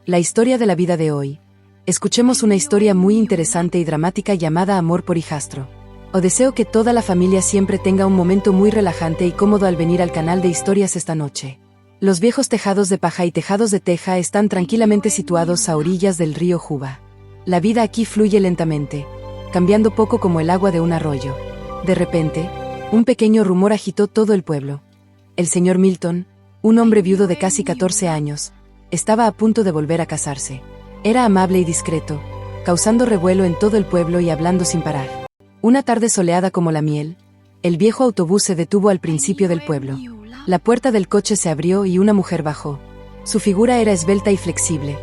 La historia de la vida de hoy. Escuchemos una historia muy interesante y dramática llamada Amor por hijastro. O deseo que toda la familia siempre tenga un momento muy relajante y cómodo al venir al canal de historias esta noche. Los viejos tejados de paja y tejados de teja están tranquilamente situados a orillas del río Juba. La vida aquí fluye lentamente, cambiando poco como el agua de un arroyo. De repente, un pequeño rumor agitó todo el pueblo. El señor Milton, un hombre viudo de casi 14 años, estaba a punto de volver a casarse. Era amable y discreto, causando revuelo en todo el pueblo y hablando sin parar. Una tarde soleada como la miel, el viejo autobús se detuvo al principio del pueblo. La puerta del coche se abrió y una mujer bajó. Su figura era esbelta y flexible,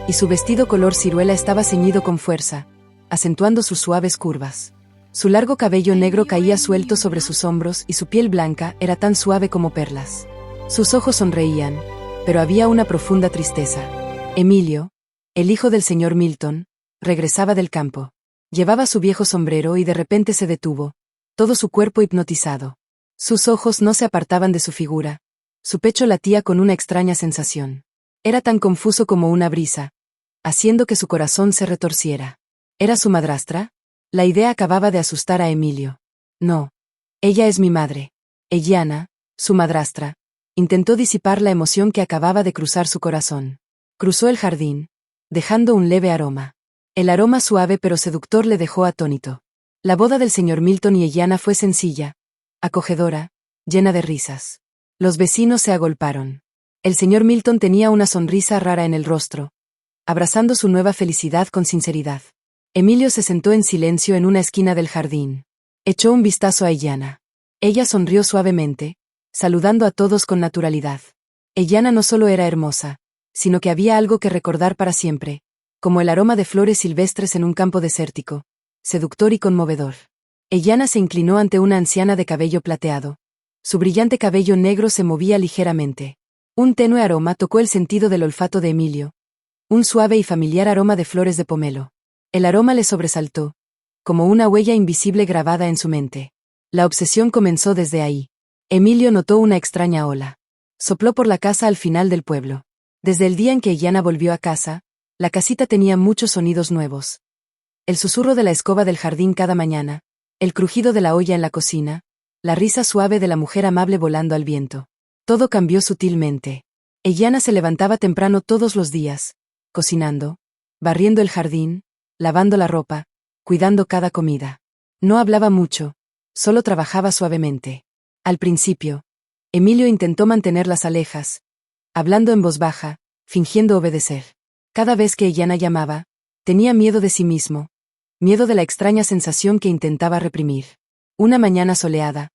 y su vestido color ciruela estaba ceñido con fuerza, acentuando sus suaves curvas. Su largo cabello negro caía suelto sobre sus hombros y su piel blanca era tan suave como perlas. Sus ojos sonreían, pero había una profunda tristeza. Emilio, el hijo del señor Milton, regresaba del campo. Llevaba su viejo sombrero y de repente se detuvo, todo su cuerpo hipnotizado. Sus ojos no se apartaban de su figura. Su pecho latía con una extraña sensación. Era tan confuso como una brisa, haciendo que su corazón se retorciera. ¿Era su madrastra? La idea acababa de asustar a Emilio. No. Ella es mi madre. Eliana, su madrastra, intentó disipar la emoción que acababa de cruzar su corazón. Cruzó el jardín, dejando un leve aroma. El aroma suave pero seductor le dejó atónito. La boda del señor Milton y Eliana fue sencilla, acogedora, llena de risas. Los vecinos se agolparon. El señor Milton tenía una sonrisa rara en el rostro, abrazando su nueva felicidad con sinceridad. Emilio se sentó en silencio en una esquina del jardín. Echó un vistazo a Eliana. Ella sonrió suavemente, saludando a todos con naturalidad. Eliana no solo era hermosa, sino que había algo que recordar para siempre, como el aroma de flores silvestres en un campo desértico, seductor y conmovedor. Eliana se inclinó ante una anciana de cabello plateado. Su brillante cabello negro se movía ligeramente. Un tenue aroma tocó el sentido del olfato de Emilio. Un suave y familiar aroma de flores de pomelo. El aroma le sobresaltó, como una huella invisible grabada en su mente. La obsesión comenzó desde ahí. Emilio notó una extraña ola. Sopló por la casa al final del pueblo. Desde el día en que Eliana volvió a casa, la casita tenía muchos sonidos nuevos. El susurro de la escoba del jardín cada mañana, el crujido de la olla en la cocina, la risa suave de la mujer amable volando al viento. Todo cambió sutilmente. Eliana se levantaba temprano todos los días, cocinando, barriendo el jardín, lavando la ropa, cuidando cada comida. No hablaba mucho, solo trabajaba suavemente. Al principio, Emilio intentó mantenerlas alejas, hablando en voz baja, fingiendo obedecer. Cada vez que Eliana llamaba, tenía miedo de sí mismo, miedo de la extraña sensación que intentaba reprimir. Una mañana soleada,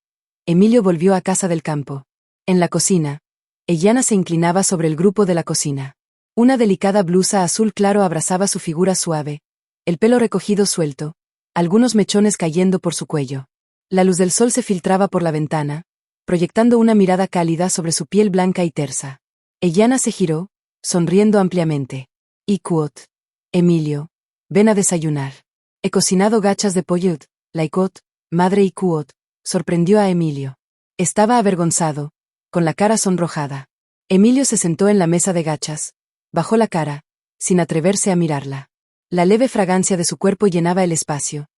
Emilio volvió a casa del campo. En la cocina, Eliana se inclinaba sobre el grupo de la cocina. Una delicada blusa azul claro abrazaba su figura suave, el pelo recogido suelto, algunos mechones cayendo por su cuello. La luz del sol se filtraba por la ventana, proyectando una mirada cálida sobre su piel blanca y tersa. Eliana se giró, sonriendo ampliamente. Icuot. Emilio, ven a desayunar. He cocinado gachas de pollo. Laikot, madre Icuot, sorprendió a Emilio. Estaba avergonzado, con la cara sonrojada. Emilio se sentó en la mesa de gachas, bajó la cara, sin atreverse a mirarla. La leve fragancia de su cuerpo llenaba el espacio.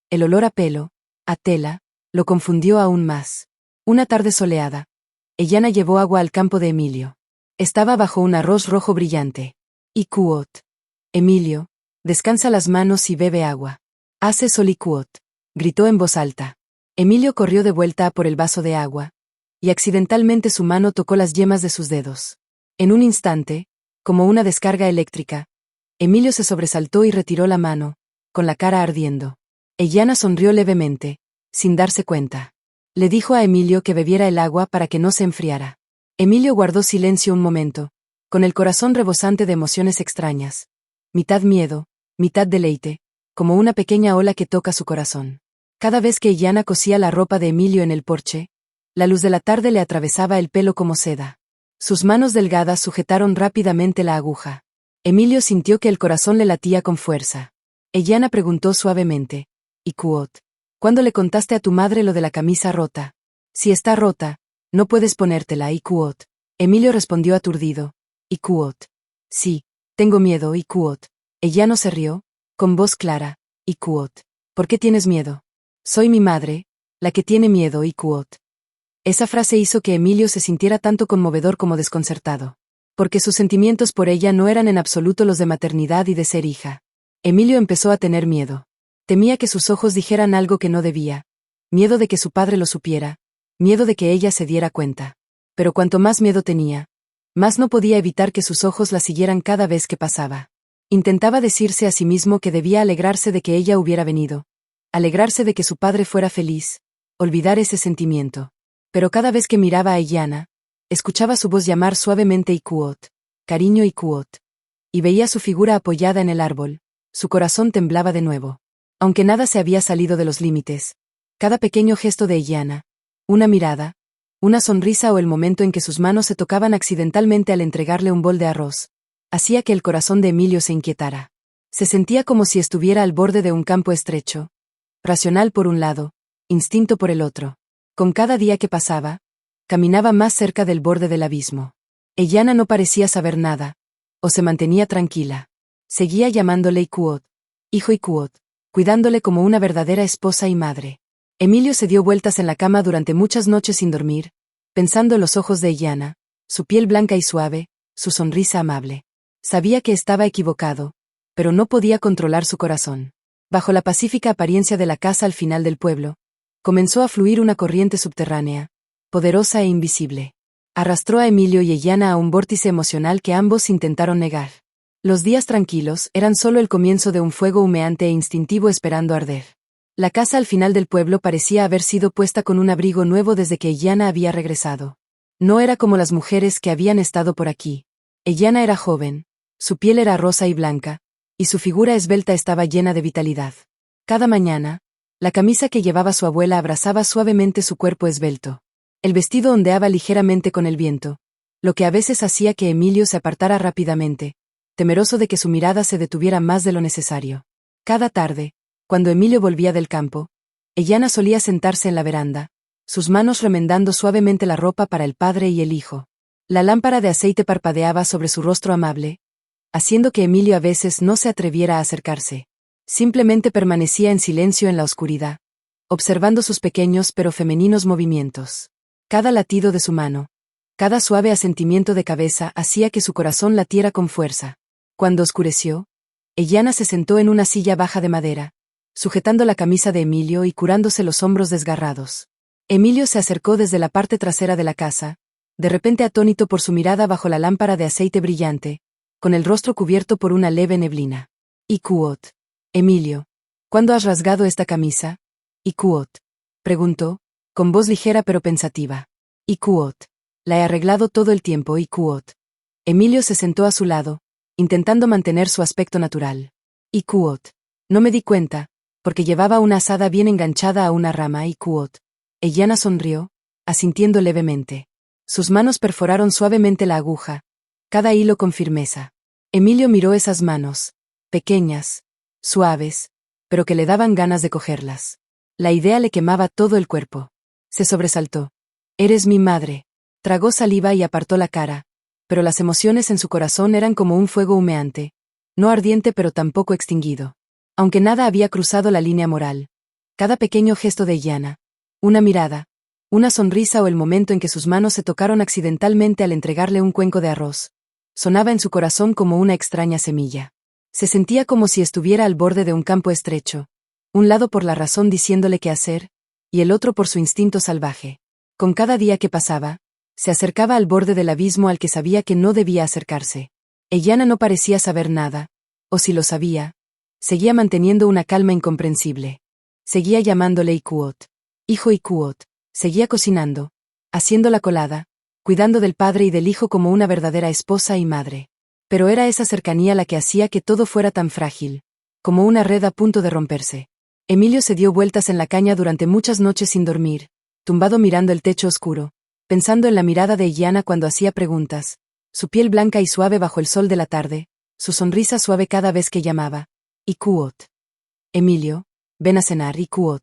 El olor a pelo, a tela, lo confundió aún más. Una tarde soleada, Eliana llevó agua al campo de Emilio. Estaba bajo un arroz rojo brillante. Icuot. Emilio, descansa las manos y bebe agua. Hace sol Icuot, gritó en voz alta. Emilio corrió de vuelta a por el vaso de agua, y accidentalmente su mano tocó las yemas de sus dedos. En un instante, como una descarga eléctrica, Emilio se sobresaltó y retiró la mano, con la cara ardiendo. Eliana sonrió levemente, sin darse cuenta. Le dijo a Emilio que bebiera el agua para que no se enfriara. Emilio guardó silencio un momento, con el corazón rebosante de emociones extrañas. Mitad miedo, mitad deleite, como una pequeña ola que toca su corazón. Cada vez que Eliana cosía la ropa de Emilio en el porche, la luz de la tarde le atravesaba el pelo como seda. Sus manos delgadas sujetaron rápidamente la aguja. Emilio sintió que el corazón le latía con fuerza. Eliana preguntó suavemente. Icuot, ¿cuándo le contaste a tu madre lo de la camisa rota? Si está rota, no puedes ponértela, Icuot. Emilio respondió aturdido. Icuot. Sí, Tengo miedo, Ikuot. Ella no se rió, con voz clara. Ikuot. ¿Por qué tienes miedo? Soy mi madre, la que tiene miedo, Ikuot. Esa frase hizo que Emilio se sintiera tanto conmovedor como desconcertado. Porque sus sentimientos por ella no eran en absoluto los de maternidad y de ser hija. Emilio empezó a tener miedo. Temía que sus ojos dijeran algo que no debía. Miedo de que su padre lo supiera. Miedo de que ella se diera cuenta. Pero cuanto más miedo tenía, más no podía evitar que sus ojos la siguieran cada vez que pasaba. Intentaba decirse a sí mismo que debía alegrarse de que ella hubiera venido. Alegrarse de que su padre fuera feliz. Olvidar ese sentimiento. Pero cada vez que miraba a Iyana, escuchaba su voz llamar suavemente Ikuot. Cariño Ikuot. Y veía su figura apoyada en el árbol. Su corazón temblaba de nuevo. Aunque nada se había salido de los límites. Cada pequeño gesto de Iyana, una mirada, una sonrisa o el momento en que sus manos se tocaban accidentalmente al entregarle un bol de arroz, hacía que el corazón de Emilio se inquietara. Se sentía como si estuviera al borde de un campo estrecho. Racional por un lado, instinto por el otro. Con cada día que pasaba, caminaba más cerca del borde del abismo. Iyana no parecía saber nada, o se mantenía tranquila. Seguía llamándole Ikuot, hijo Ikuot, cuidándole como una verdadera esposa y madre. Emilio se dio vueltas en la cama durante muchas noches sin dormir, pensando en los ojos de Iyana, su piel blanca y suave, su sonrisa amable. Sabía que estaba equivocado, pero no podía controlar su corazón. Bajo la pacífica apariencia de la casa al final del pueblo, comenzó a fluir una corriente subterránea, poderosa e invisible. Arrastró a Emilio y Iyana a un vórtice emocional que ambos intentaron negar. Los días tranquilos eran solo el comienzo de un fuego humeante e instintivo esperando arder. La casa al final del pueblo parecía haber sido puesta con un abrigo nuevo desde que Iyana había regresado. No era como las mujeres que habían estado por aquí. Iyana era joven, su piel era rosa y blanca, y su figura esbelta estaba llena de vitalidad. Cada mañana, la camisa que llevaba su abuela abrazaba suavemente su cuerpo esbelto. El vestido ondeaba ligeramente con el viento, lo que a veces hacía que Emilio se apartara rápidamente, temeroso de que su mirada se detuviera más de lo necesario. Cada tarde, cuando Emilio volvía del campo, Iyana solía sentarse en la veranda, sus manos remendando suavemente la ropa para el padre y el hijo. La lámpara de aceite parpadeaba sobre su rostro amable, haciendo que Emilio a veces no se atreviera a acercarse. Simplemente permanecía en silencio en la oscuridad, observando sus pequeños pero femeninos movimientos. Cada latido de su mano, cada suave asentimiento de cabeza hacía que su corazón latiera con fuerza. Cuando oscureció, Iyana se sentó en una silla baja de madera, sujetando la camisa de Emilio y curándose los hombros desgarrados. Emilio se acercó desde la parte trasera de la casa, de repente atónito por su mirada bajo la lámpara de aceite brillante, con el rostro cubierto por una leve neblina. Ikuot. Emilio, ¿cuándo has rasgado esta camisa? Ikuot. Preguntó, con voz ligera pero pensativa. Ikuot. La he arreglado todo el tiempo, Ikuot. Emilio se sentó a su lado, intentando mantener su aspecto natural. Ikuot. No me di cuenta, porque llevaba una asada bien enganchada a una rama, Ikuot. Iyana sonrió, asintiendo levemente. Sus manos perforaron suavemente la aguja, cada hilo con firmeza. Emilio miró esas manos, pequeñas, suaves, pero que le daban ganas de cogerlas. La idea le quemaba todo el cuerpo. Se sobresaltó. Eres mi madre. Tragó saliva y apartó la cara, pero las emociones en su corazón eran como un fuego humeante, no ardiente pero tampoco extinguido. Aunque nada había cruzado la línea moral, cada pequeño gesto de Iyana, una mirada, una sonrisa o el momento en que sus manos se tocaron accidentalmente al entregarle un cuenco de arroz, sonaba en su corazón como una extraña semilla. Se sentía como si estuviera al borde de un campo estrecho, un lado por la razón diciéndole qué hacer, y el otro por su instinto salvaje. Con cada día que pasaba, se acercaba al borde del abismo al que sabía que no debía acercarse. Iyana no parecía saber nada, o si lo sabía, seguía manteniendo una calma incomprensible. Seguía llamándole Ikuot. Hijo Ikuot. Seguía cocinando, haciendo la colada, cuidando del padre y del hijo como una verdadera esposa y madre. Pero era esa cercanía la que hacía que todo fuera tan frágil, como una red a punto de romperse. Emilio se dio vueltas en la caña durante muchas noches sin dormir, tumbado mirando el techo oscuro, pensando en la mirada de Iyana cuando hacía preguntas, su piel blanca y suave bajo el sol de la tarde, su sonrisa suave cada vez que llamaba. Ikuot. Emilio, ven a cenar, Ikuot.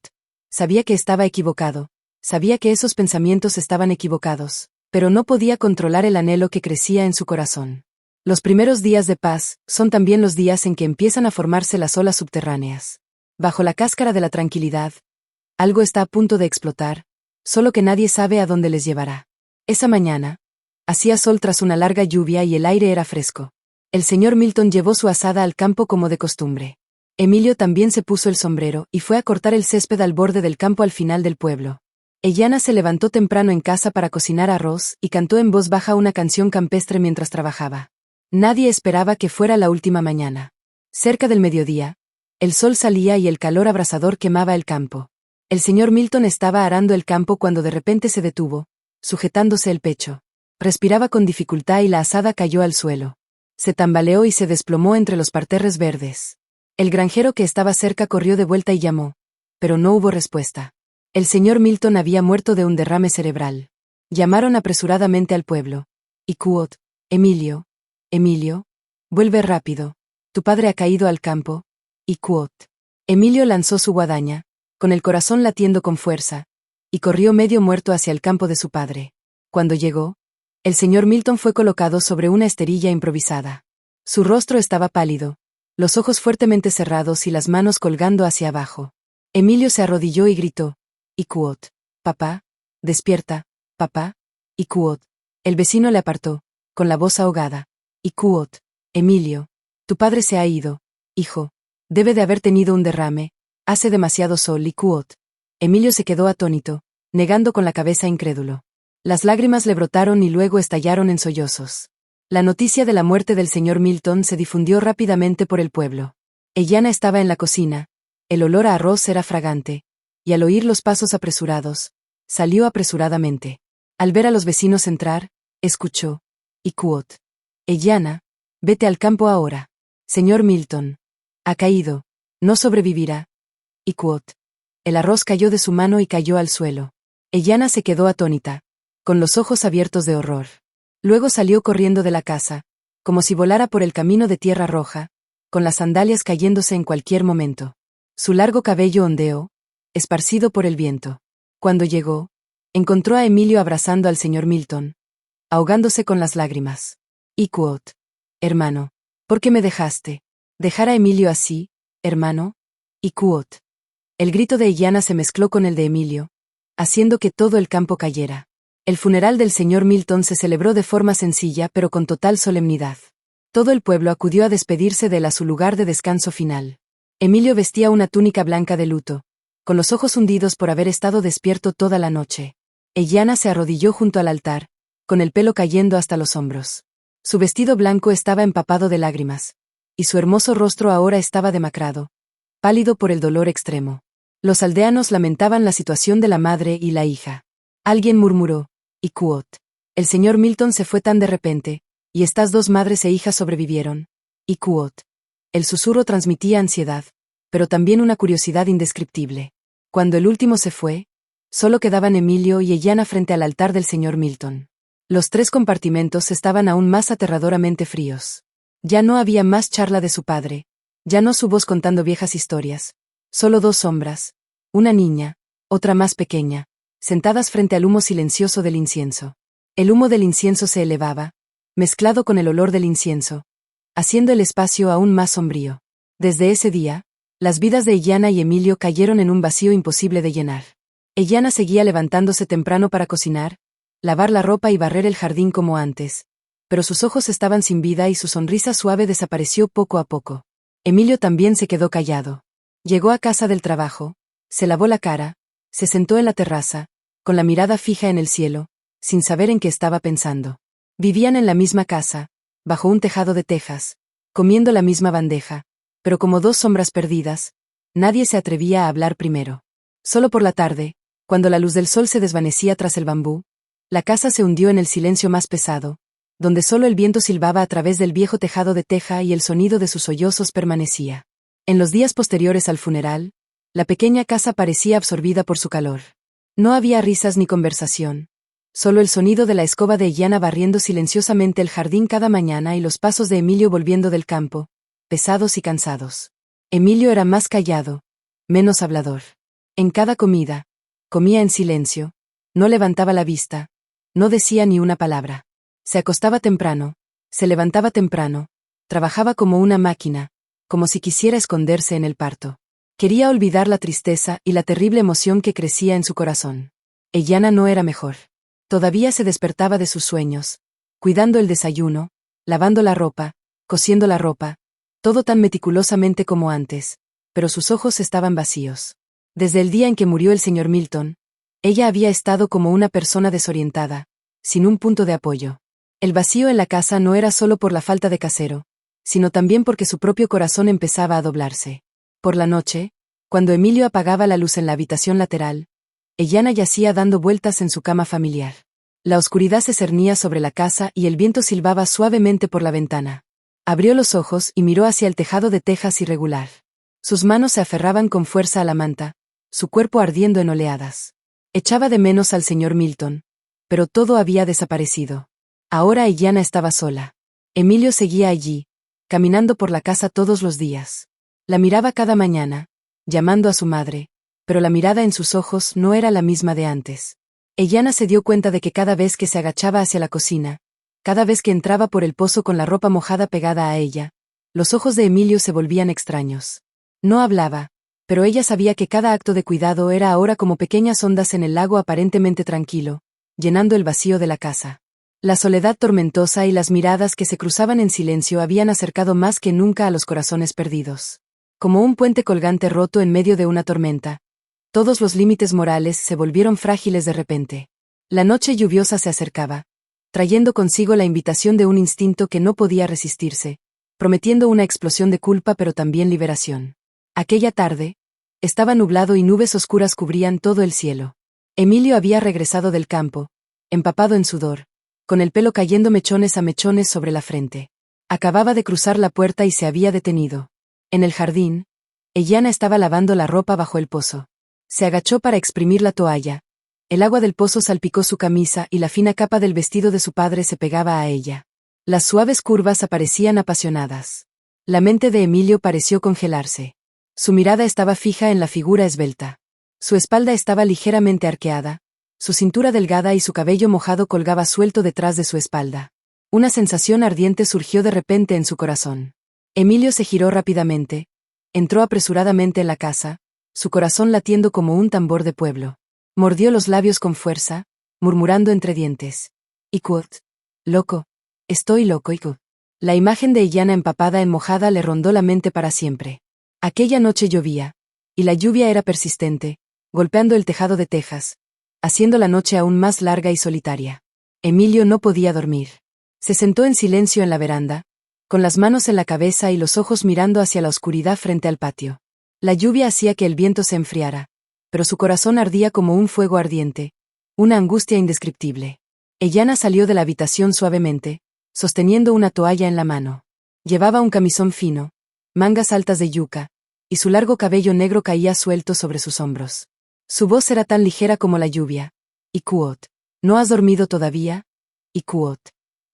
Sabía que estaba equivocado, sabía que esos pensamientos estaban equivocados, pero no podía controlar el anhelo que crecía en su corazón. Los primeros días de paz son también los días en que empiezan a formarse las olas subterráneas. Bajo la cáscara de la tranquilidad, algo está a punto de explotar, solo que nadie sabe a dónde les llevará. Esa mañana, hacía sol tras una larga lluvia y el aire era fresco. El señor Milton llevó su azada al campo como de costumbre. Emilio también se puso el sombrero y fue a cortar el césped al borde del campo al final del pueblo. Ellana se levantó temprano en casa para cocinar arroz y cantó en voz baja una canción campestre mientras trabajaba. Nadie esperaba que fuera la última mañana. Cerca del mediodía, el sol salía y el calor abrasador quemaba el campo. El señor Milton estaba arando el campo cuando de repente se detuvo, sujetándose el pecho. Respiraba con dificultad y la azada cayó al suelo. Se tambaleó y se desplomó entre los parterres verdes. El granjero que estaba cerca corrió de vuelta y llamó, pero no hubo respuesta. El señor Milton había muerto de un derrame cerebral. Llamaron apresuradamente al pueblo. Y Cuot, Emilio, vuelve rápido. Tu padre ha caído al campo. Y Cuot. Emilio lanzó su guadaña, con el corazón latiendo con fuerza, y corrió medio muerto hacia el campo de su padre. Cuando llegó, el señor Milton fue colocado sobre una esterilla improvisada. Su rostro estaba pálido, los ojos fuertemente cerrados y las manos colgando hacia abajo. Emilio se arrodilló y gritó, Icuot, papá, despierta, papá, Icuot. El vecino le apartó, con la voz ahogada. Icuot, Emilio, tu padre se ha ido, hijo, debe de haber tenido un derrame, hace demasiado sol. Icuot. Emilio se quedó atónito, negando con la cabeza incrédulo. Las lágrimas le brotaron y luego estallaron en sollozos. La noticia de la muerte del señor Milton se difundió rápidamente por el pueblo. Ellana estaba en la cocina, el olor a arroz era fragante, y al oír los pasos apresurados, salió apresuradamente. Al ver a los vecinos entrar, escuchó, Icuot. Ellana, vete al campo ahora. Señor Milton. Ha caído. No sobrevivirá. Icuot. El arroz cayó de su mano y cayó al suelo. Ellana se quedó atónita, con los ojos abiertos de horror. Luego salió corriendo de la casa, como si volara por el camino de tierra roja, con las sandalias cayéndose en cualquier momento. Su largo cabello ondeó, esparcido por el viento. Cuando llegó, encontró a Emilio abrazando al señor Milton, ahogándose con las lágrimas. Icuot. Hermano, ¿por qué me dejaste? ¿Dejar a Emilio así, hermano? Icuot. El grito de Ellana se mezcló con el de Emilio, haciendo que todo el campo cayera. El funeral del señor Milton se celebró de forma sencilla pero con total solemnidad. Todo el pueblo acudió a despedirse de él a su lugar de descanso final. Emilio vestía una túnica blanca de luto, con los ojos hundidos por haber estado despierto toda la noche. Ellana se arrodilló junto al altar, con el pelo cayendo hasta los hombros. Su vestido blanco estaba empapado de lágrimas, y su hermoso rostro ahora estaba demacrado, pálido por el dolor extremo. Los aldeanos lamentaban la situación de la madre y la hija. Alguien murmuró, Icuot. El señor Milton se fue tan de repente, y estas dos madres e hijas sobrevivieron. Icuot. El susurro transmitía ansiedad, pero también una curiosidad indescriptible. Cuando el último se fue, solo quedaban Emilio y Ellana frente al altar del señor Milton. Los tres compartimentos estaban aún más aterradoramente fríos. Ya no había más charla de su padre, ya no su voz contando viejas historias. Solo dos sombras, una niña, otra más pequeña, sentadas frente al humo silencioso del incienso. El humo del incienso se elevaba, mezclado con el olor del incienso, haciendo el espacio aún más sombrío. Desde ese día, las vidas de Ellana y Emilio cayeron en un vacío imposible de llenar. Ellana seguía levantándose temprano para cocinar, lavar la ropa y barrer el jardín como antes, pero sus ojos estaban sin vida y su sonrisa suave desapareció poco a poco. Emilio también se quedó callado. Llegó a casa del trabajo, se lavó la cara, se sentó en la terraza, con la mirada fija en el cielo, sin saber en qué estaba pensando. Vivían en la misma casa, bajo un tejado de tejas, comiendo la misma bandeja, pero como dos sombras perdidas, nadie se atrevía a hablar primero. Solo por la tarde, cuando la luz del sol se desvanecía tras el bambú, la casa se hundió en el silencio más pesado, donde solo el viento silbaba a través del viejo tejado de teja y el sonido de sus sollozos permanecía. En los días posteriores al funeral, la pequeña casa parecía absorbida por su calor. No había risas ni conversación, solo el sonido de la escoba de Ellana barriendo silenciosamente el jardín cada mañana y los pasos de Emilio volviendo del campo, pesados y cansados. Emilio era más callado, menos hablador. En cada comida, comía en silencio, no levantaba la vista, no decía ni una palabra. Se acostaba temprano, Se levantaba temprano. Trabajaba como una máquina, como si quisiera esconderse en el parto. Quería olvidar la tristeza y la terrible emoción que crecía en su corazón. Ellana no era mejor. Todavía se despertaba de sus sueños, cuidando el desayuno, lavando la ropa, cosiendo la ropa, todo tan meticulosamente como antes, pero sus ojos estaban vacíos. Desde el día en que murió el señor Milton, ella había estado como una persona desorientada, sin un punto de apoyo. El vacío en la casa no era solo por la falta de casero, sino también porque su propio corazón empezaba a doblarse. Por la noche, cuando Emilio apagaba la luz en la habitación lateral, Ellana yacía dando vueltas en su cama familiar. La oscuridad se cernía sobre la casa y el viento silbaba suavemente por la ventana. Abrió los ojos y miró hacia el tejado de tejas irregular. Sus manos se aferraban con fuerza a la manta, su cuerpo ardiendo en oleadas. Echaba de menos al señor Milton, pero todo había desaparecido. Ahora Ellana estaba sola. Emilio seguía allí, caminando por la casa todos los días. La miraba cada mañana, llamando a su madre, pero la mirada en sus ojos no era la misma de antes. Ellana se dio cuenta de que cada vez que se agachaba hacia la cocina, cada vez que entraba por el pozo con la ropa mojada pegada a ella, los ojos de Emilio se volvían extraños. No hablaba, pero ella sabía que cada acto de cuidado era ahora como pequeñas ondas en el lago aparentemente tranquilo, llenando el vacío de la casa. La soledad tormentosa y las miradas que se cruzaban en silencio habían acercado más que nunca a los corazones perdidos. Como un puente colgante roto en medio de una tormenta, todos los límites morales se volvieron frágiles de repente. La noche lluviosa se acercaba, trayendo consigo la invitación de un instinto que no podía resistirse, prometiendo una explosión de culpa pero también liberación. Aquella tarde, estaba nublado y nubes oscuras cubrían todo el cielo. Emilio había regresado del campo, empapado en sudor, con el pelo cayendo mechones a mechones sobre la frente. Acababa de cruzar la puerta y se había detenido. En el jardín, Ellana estaba lavando la ropa bajo el pozo. Se agachó para exprimir la toalla. El agua del pozo salpicó su camisa y la fina capa del vestido de su padre se pegaba a ella. Las suaves curvas aparecían apasionadas. La mente de Emilio pareció congelarse. Su mirada estaba fija en la figura esbelta. Su espalda estaba ligeramente arqueada, su cintura delgada y su cabello mojado colgaba suelto detrás de su espalda. Una sensación ardiente surgió de repente en su corazón. Emilio se giró rápidamente, entró apresuradamente en la casa, su corazón latiendo como un tambor de pueblo. Mordió los labios con fuerza, murmurando entre dientes. Icut. Loco. Estoy loco, Icut. La imagen de Ellana empapada en mojada le rondó la mente para siempre. Aquella noche llovía, y la lluvia era persistente, golpeando el tejado de tejas, haciendo la noche aún más larga y solitaria. Emilio no podía dormir. Se sentó en silencio en la veranda, con las manos en la cabeza y los ojos mirando hacia la oscuridad frente al patio. La lluvia hacía que el viento se enfriara, pero su corazón ardía como un fuego ardiente, una angustia indescriptible. Ellana salió de la habitación suavemente, sosteniendo una toalla en la mano. Llevaba un camisón fino, mangas altas de yuca, y su largo cabello negro caía suelto sobre sus hombros. Su voz era tan ligera como la lluvia. Icuot. ¿No has dormido todavía? Icuot.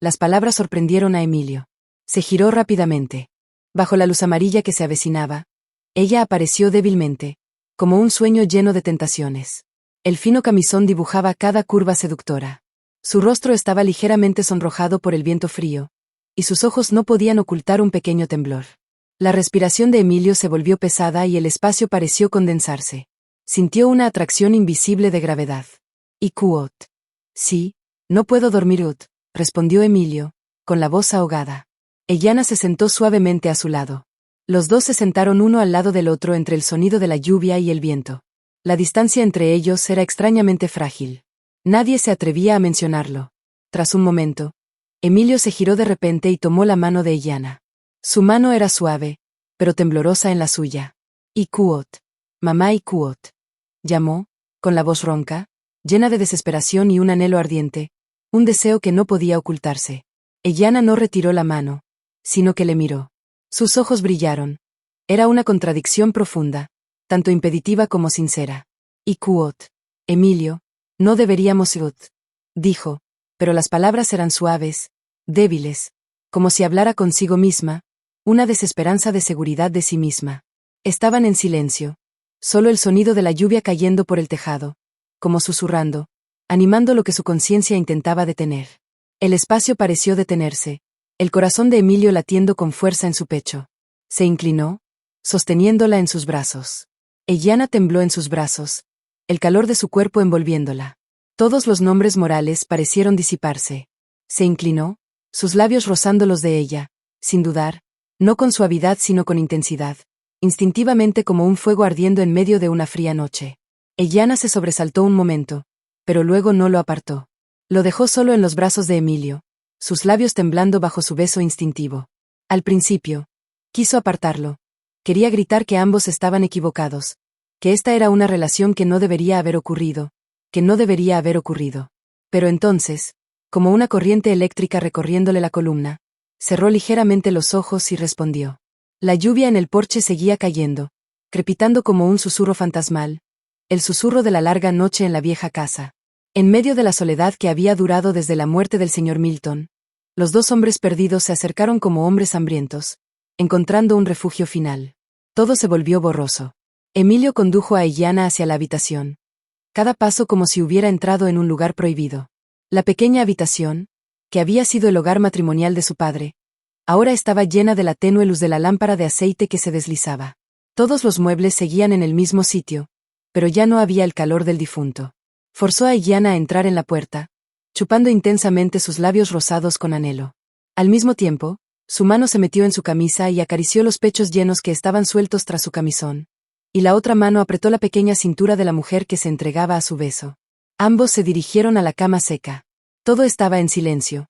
Las palabras sorprendieron a Emilio. Se giró rápidamente. Bajo la luz amarilla que se avecinaba, ella apareció débilmente, como un sueño lleno de tentaciones. El fino camisón dibujaba cada curva seductora. Su rostro estaba ligeramente sonrojado por el viento frío, y sus ojos no podían ocultar un pequeño temblor. La respiración de Emilio se volvió pesada y el espacio pareció condensarse. Sintió una atracción invisible de gravedad. Icuot. Sí, no puedo dormir, respondió Emilio, con la voz ahogada. Ellana se sentó suavemente a su lado. Los dos se sentaron uno al lado del otro entre el sonido de la lluvia y el viento. La distancia entre ellos era extrañamente frágil. Nadie se atrevía a mencionarlo. Tras un momento, Emilio se giró de repente y tomó la mano de Ellana. Su mano era suave, pero temblorosa en la suya. Icuot. Mamá Icuot. Llamó, con la voz ronca, llena de desesperación y un anhelo ardiente, un deseo que no podía ocultarse. Ellana no retiró la mano, sino que le miró. Sus ojos brillaron. Era una contradicción profunda, tanto impeditiva como sincera. Icuot. Emilio, no deberíamos dijo, pero las palabras eran suaves, débiles, como si hablara consigo misma, una desesperanza de seguridad de sí misma. Estaban en silencio, solo el sonido de la lluvia cayendo por el tejado, como susurrando, animando lo que su conciencia intentaba detener. El espacio pareció detenerse, el corazón de Emilio latiendo con fuerza en su pecho. Se inclinó, sosteniéndola en sus brazos. Eliana tembló en sus brazos, el calor de su cuerpo envolviéndola. Todos los nombres morales parecieron disiparse. Se inclinó, sus labios rozando los de ella, sin dudar, no con suavidad sino con intensidad, instintivamente como un fuego ardiendo en medio de una fría noche. Eliana se sobresaltó un momento, pero luego no lo apartó. Lo dejó solo en los brazos de Emilio, sus labios temblando bajo su beso instintivo. Al principio, quiso apartarlo. Quería gritar que ambos estaban equivocados, que esta era una relación que no debería haber ocurrido, que no debería haber ocurrido. Pero entonces, como una corriente eléctrica recorriéndole la columna, cerró ligeramente los ojos y respondió. La lluvia en el porche seguía cayendo, crepitando como un susurro fantasmal, el susurro de la larga noche en la vieja casa. En medio de la soledad que había durado desde la muerte del señor Milton, los dos hombres perdidos se acercaron como hombres hambrientos, encontrando un refugio final. Todo se volvió borroso. Emilio condujo a Eliana hacia la habitación. Cada paso como si hubiera entrado en un lugar prohibido. La pequeña habitación, que había sido el hogar matrimonial de su padre, ahora estaba llena de la tenue luz de la lámpara de aceite que se deslizaba. Todos los muebles seguían en el mismo sitio, pero ya no había el calor del difunto. Forzó a Eliana a entrar en la puerta, chupando intensamente sus labios rosados con anhelo. Al mismo tiempo, su mano se metió en su camisa y acarició los pechos llenos que estaban sueltos tras su camisón, y la otra mano apretó la pequeña cintura de la mujer que se entregaba a su beso. Ambos se dirigieron a la cama seca. Todo estaba en silencio.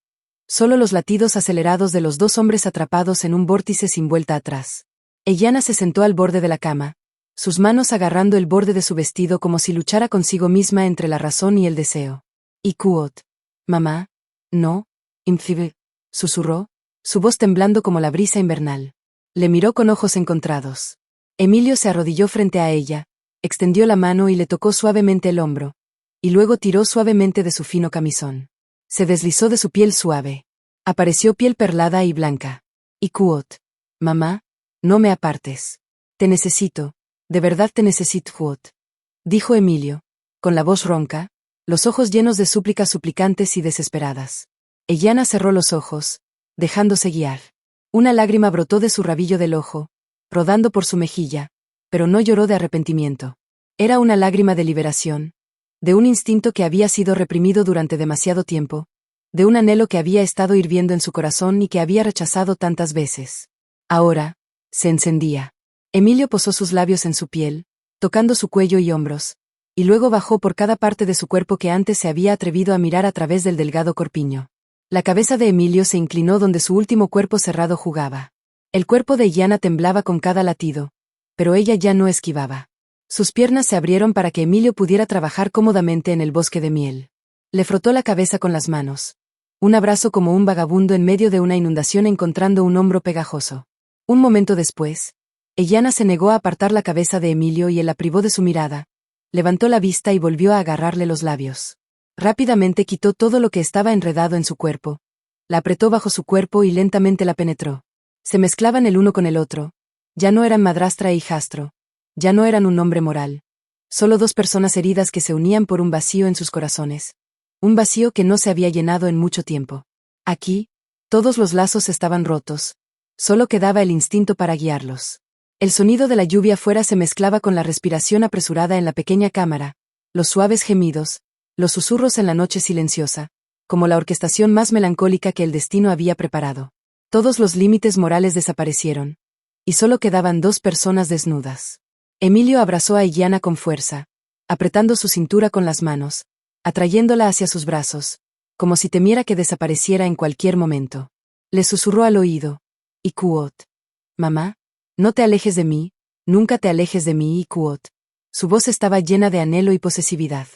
Solo los latidos acelerados de los dos hombres atrapados en un vórtice sin vuelta atrás. Eliana se sentó al borde de la cama, sus manos agarrando el borde de su vestido como si luchara consigo misma entre la razón y el deseo. Y Kuot. Mamá. No. Imfibe. Susurró, su voz temblando como la brisa invernal. Le miró con ojos encontrados. Emilio se arrodilló frente a ella, extendió la mano y le tocó suavemente el hombro, y luego tiró suavemente de su fino camisón. Se deslizó de su piel suave. Apareció piel perlada y blanca. Y Kuot. Mamá, no me apartes. Te necesito, de verdad te necesito, Kuot. Dijo Emilio, con la voz ronca, los ojos llenos de súplicas suplicantes y desesperadas. Eliana cerró los ojos, dejándose guiar. Una lágrima brotó de su rabillo del ojo, rodando por su mejilla, pero no lloró de arrepentimiento. Era una lágrima de liberación, de un instinto que había sido reprimido durante demasiado tiempo, de un anhelo que había estado hirviendo en su corazón y que había rechazado tantas veces. Ahora, se encendía. Emilio posó sus labios en su piel, tocando su cuello y hombros, y luego bajó por cada parte de su cuerpo que antes se había atrevido a mirar a través del delgado corpiño. La cabeza de Emilio se inclinó donde su último cuerpo cerrado jugaba. El cuerpo de Eliana temblaba con cada latido, pero ella ya no esquivaba. Sus piernas se abrieron para que Emilio pudiera trabajar cómodamente en el bosque de miel. Le frotó la cabeza con las manos. Un abrazo como un vagabundo en medio de una inundación encontrando un hombro pegajoso. Un momento después, Eliana se negó a apartar la cabeza de Emilio y él la privó de su mirada. Levantó la vista y volvió a agarrarle los labios. Rápidamente quitó todo lo que estaba enredado en su cuerpo. La apretó bajo su cuerpo y lentamente la penetró. Se mezclaban el uno con el otro. Ya no eran madrastra e hijastro. Ya no eran un hombre moral. Solo dos personas heridas que se unían por un vacío en sus corazones. Un vacío que no se había llenado en mucho tiempo. Aquí, todos los lazos estaban rotos. Solo quedaba el instinto para guiarlos. El sonido de la lluvia fuera se mezclaba con la respiración apresurada en la pequeña cámara, los suaves gemidos, los susurros en la noche silenciosa, como la orquestación más melancólica que el destino había preparado. Todos los límites morales desaparecieron, y solo quedaban dos personas desnudas. Emilio abrazó a Eliana con fuerza, apretando su cintura con las manos, atrayéndola hacia sus brazos, como si temiera que desapareciera en cualquier momento. Le susurró al oído. Y Kuot. Mamá, no te alejes de mí, nunca te alejes de mí, y Kuot. Su voz estaba llena de anhelo y posesividad.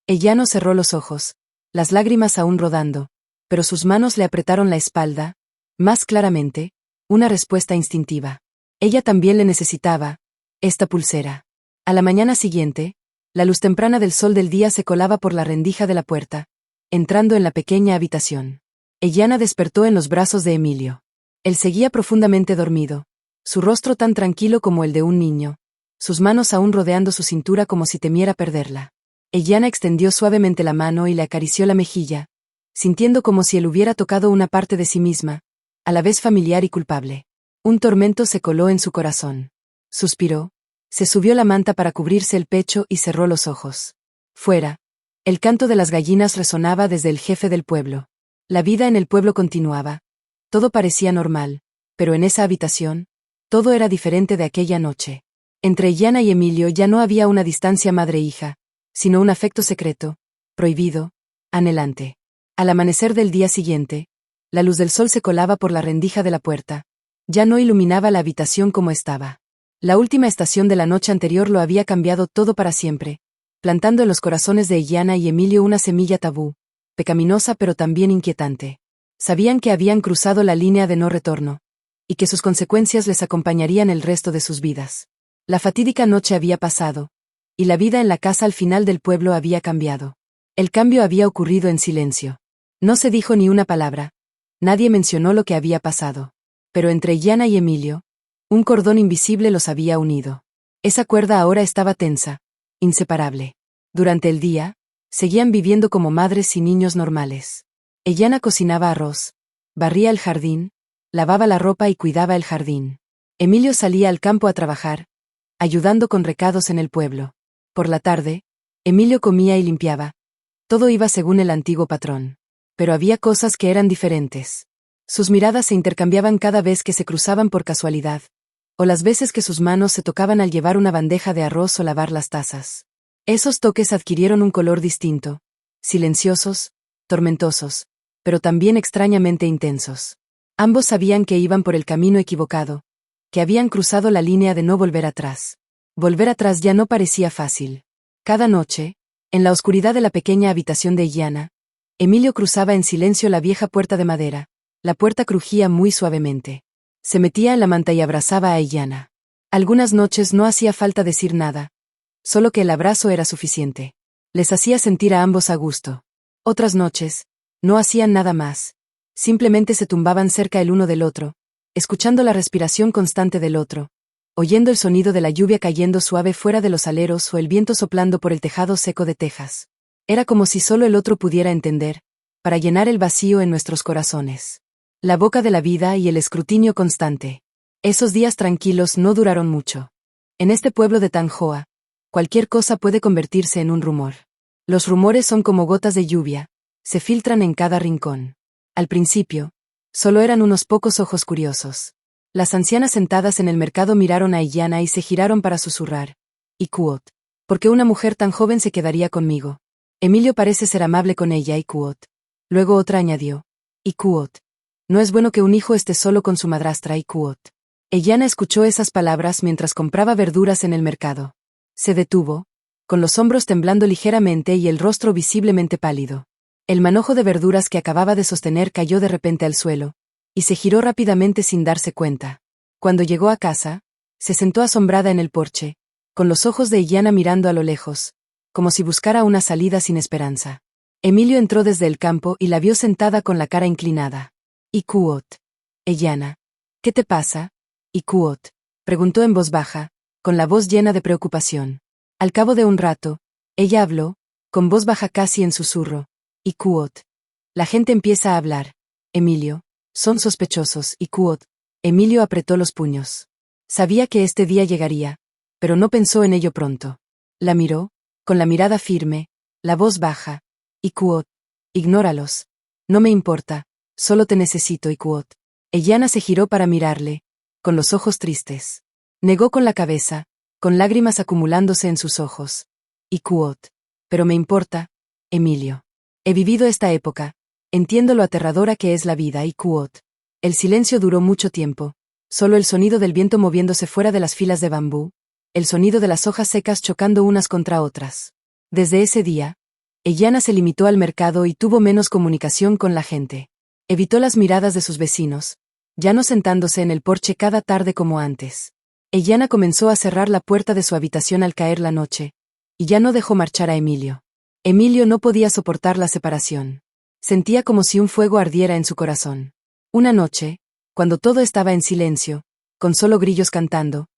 Eliana cerró los ojos, las lágrimas aún rodando, pero sus manos le apretaron la espalda, más claramente, una respuesta instintiva. Ella también le necesitaba, esta pulsera. A la mañana siguiente, la luz temprana del sol del día se colaba por la rendija de la puerta, entrando en la pequeña habitación. Eliana despertó en los brazos de Emilio. Él seguía profundamente dormido, su rostro tan tranquilo como el de un niño, sus manos aún rodeando su cintura como si temiera perderla. Eliana extendió suavemente la mano y le acarició la mejilla, sintiendo como si él hubiera tocado una parte de sí misma, a la vez familiar y culpable. Un tormento se coló en su corazón. Suspiró, se subió la manta para cubrirse el pecho y cerró los ojos. Fuera, el canto de las gallinas resonaba desde el jefe del pueblo. La vida en el pueblo continuaba. Todo parecía normal, pero en esa habitación, todo era diferente de aquella noche. Entre Illana y Emilio ya no había una distancia madre-hija, sino un afecto secreto, prohibido, anhelante. Al amanecer del día siguiente, la luz del sol se colaba por la rendija de la puerta. Ya no iluminaba la habitación como estaba. La última estación de la noche anterior lo había cambiado todo para siempre, plantando en los corazones de Illana y Emilio una semilla tabú, pecaminosa pero también inquietante. Sabían que habían cruzado la línea de no retorno, y que sus consecuencias les acompañarían el resto de sus vidas. La fatídica noche había pasado, y la vida en la casa al final del pueblo había cambiado. El cambio había ocurrido en silencio. No se dijo ni una palabra. Nadie mencionó lo que había pasado. Pero entre Illana y Emilio, un cordón invisible los había unido. Esa cuerda ahora estaba tensa, inseparable. Durante el día, seguían viviendo como madres y niños normales. Illana cocinaba arroz, barría el jardín, lavaba la ropa y cuidaba el jardín. Emilio salía al campo a trabajar, ayudando con recados en el pueblo. Por la tarde, Emilio comía y limpiaba. Todo iba según el antiguo patrón. Pero había cosas que eran diferentes. Sus miradas se intercambiaban cada vez que se cruzaban por casualidad, o las veces que sus manos se tocaban al llevar una bandeja de arroz o lavar las tazas. Esos toques adquirieron un color distinto, silenciosos, tormentosos, pero también extrañamente intensos. Ambos sabían que iban por el camino equivocado, que habían cruzado la línea de no volver atrás. Volver atrás ya no parecía fácil. Cada noche, en la oscuridad de la pequeña habitación de Illana, Emilio cruzaba en silencio la vieja puerta de madera. La puerta crujía muy suavemente. Se metía en la manta y abrazaba a Illana. Algunas noches no hacía falta decir nada, solo que el abrazo era suficiente. Les hacía sentir a ambos a gusto. Otras noches, no hacían nada más. Simplemente se tumbaban cerca el uno del otro, escuchando la respiración constante del otro, oyendo el sonido de la lluvia cayendo suave fuera de los aleros o el viento soplando por el tejado seco de Texas. Era como si solo el otro pudiera entender, para llenar el vacío en nuestros corazones. La boca de la vida y el escrutinio constante. Esos días tranquilos no duraron mucho. En este pueblo de Tanjoa, cualquier cosa puede convertirse en un rumor. Los rumores son como gotas de lluvia, se filtran en cada rincón. Al principio, solo eran unos pocos ojos curiosos. Las ancianas sentadas en el mercado miraron a Illana y se giraron para susurrar. Ikuot. ¿Por qué una mujer tan joven se quedaría conmigo? Emilio parece ser amable con ella, Ikuot. Luego otra añadió. Ikuot. No es bueno que un hijo esté solo con su madrastra, Ikuot. Illana escuchó esas palabras mientras compraba verduras en el mercado. Se detuvo, con los hombros temblando ligeramente y el rostro visiblemente pálido. El manojo de verduras que acababa de sostener cayó de repente al suelo, y se giró rápidamente sin darse cuenta. Cuando llegó a casa, se sentó asombrada en el porche, con los ojos de Illana mirando a lo lejos, como si buscara una salida sin esperanza. Emilio entró desde el campo y la vio sentada con la cara inclinada. Ikuot. Illana. ¿Qué te pasa? Ikuot. Preguntó en voz baja, con la voz llena de preocupación. Al cabo de un rato, ella habló, con voz baja casi en susurro. Ikuot. La gente empieza a hablar. Emilio. Son sospechosos, Ikuot. Emilio apretó los puños. Sabía que este día llegaría, pero no pensó en ello pronto. La miró, con la mirada firme, la voz baja. Ikuot. Ignóralos. No me importa. Solo te necesito, Ikuot. Illana se giró para mirarle, con los ojos tristes. Negó con la cabeza, con lágrimas acumulándose en sus ojos. Ikuot. Pero me importa, Emilio. He vivido esta época. Entiendo lo aterradora que es la vida, Ikuot. El silencio duró mucho tiempo. Solo el sonido del viento moviéndose fuera de las filas de bambú, el sonido de las hojas secas chocando unas contra otras. Desde ese día, Illana se limitó al mercado y tuvo menos comunicación con la gente. Evitó las miradas de sus vecinos, ya no sentándose en el porche cada tarde como antes. Illana comenzó a cerrar la puerta de su habitación al caer la noche, y ya no dejó marchar a Emilio. Emilio no podía soportar la separación. Sentía como si un fuego ardiera en su corazón. Una noche, cuando todo estaba en silencio, con solo grillos cantando,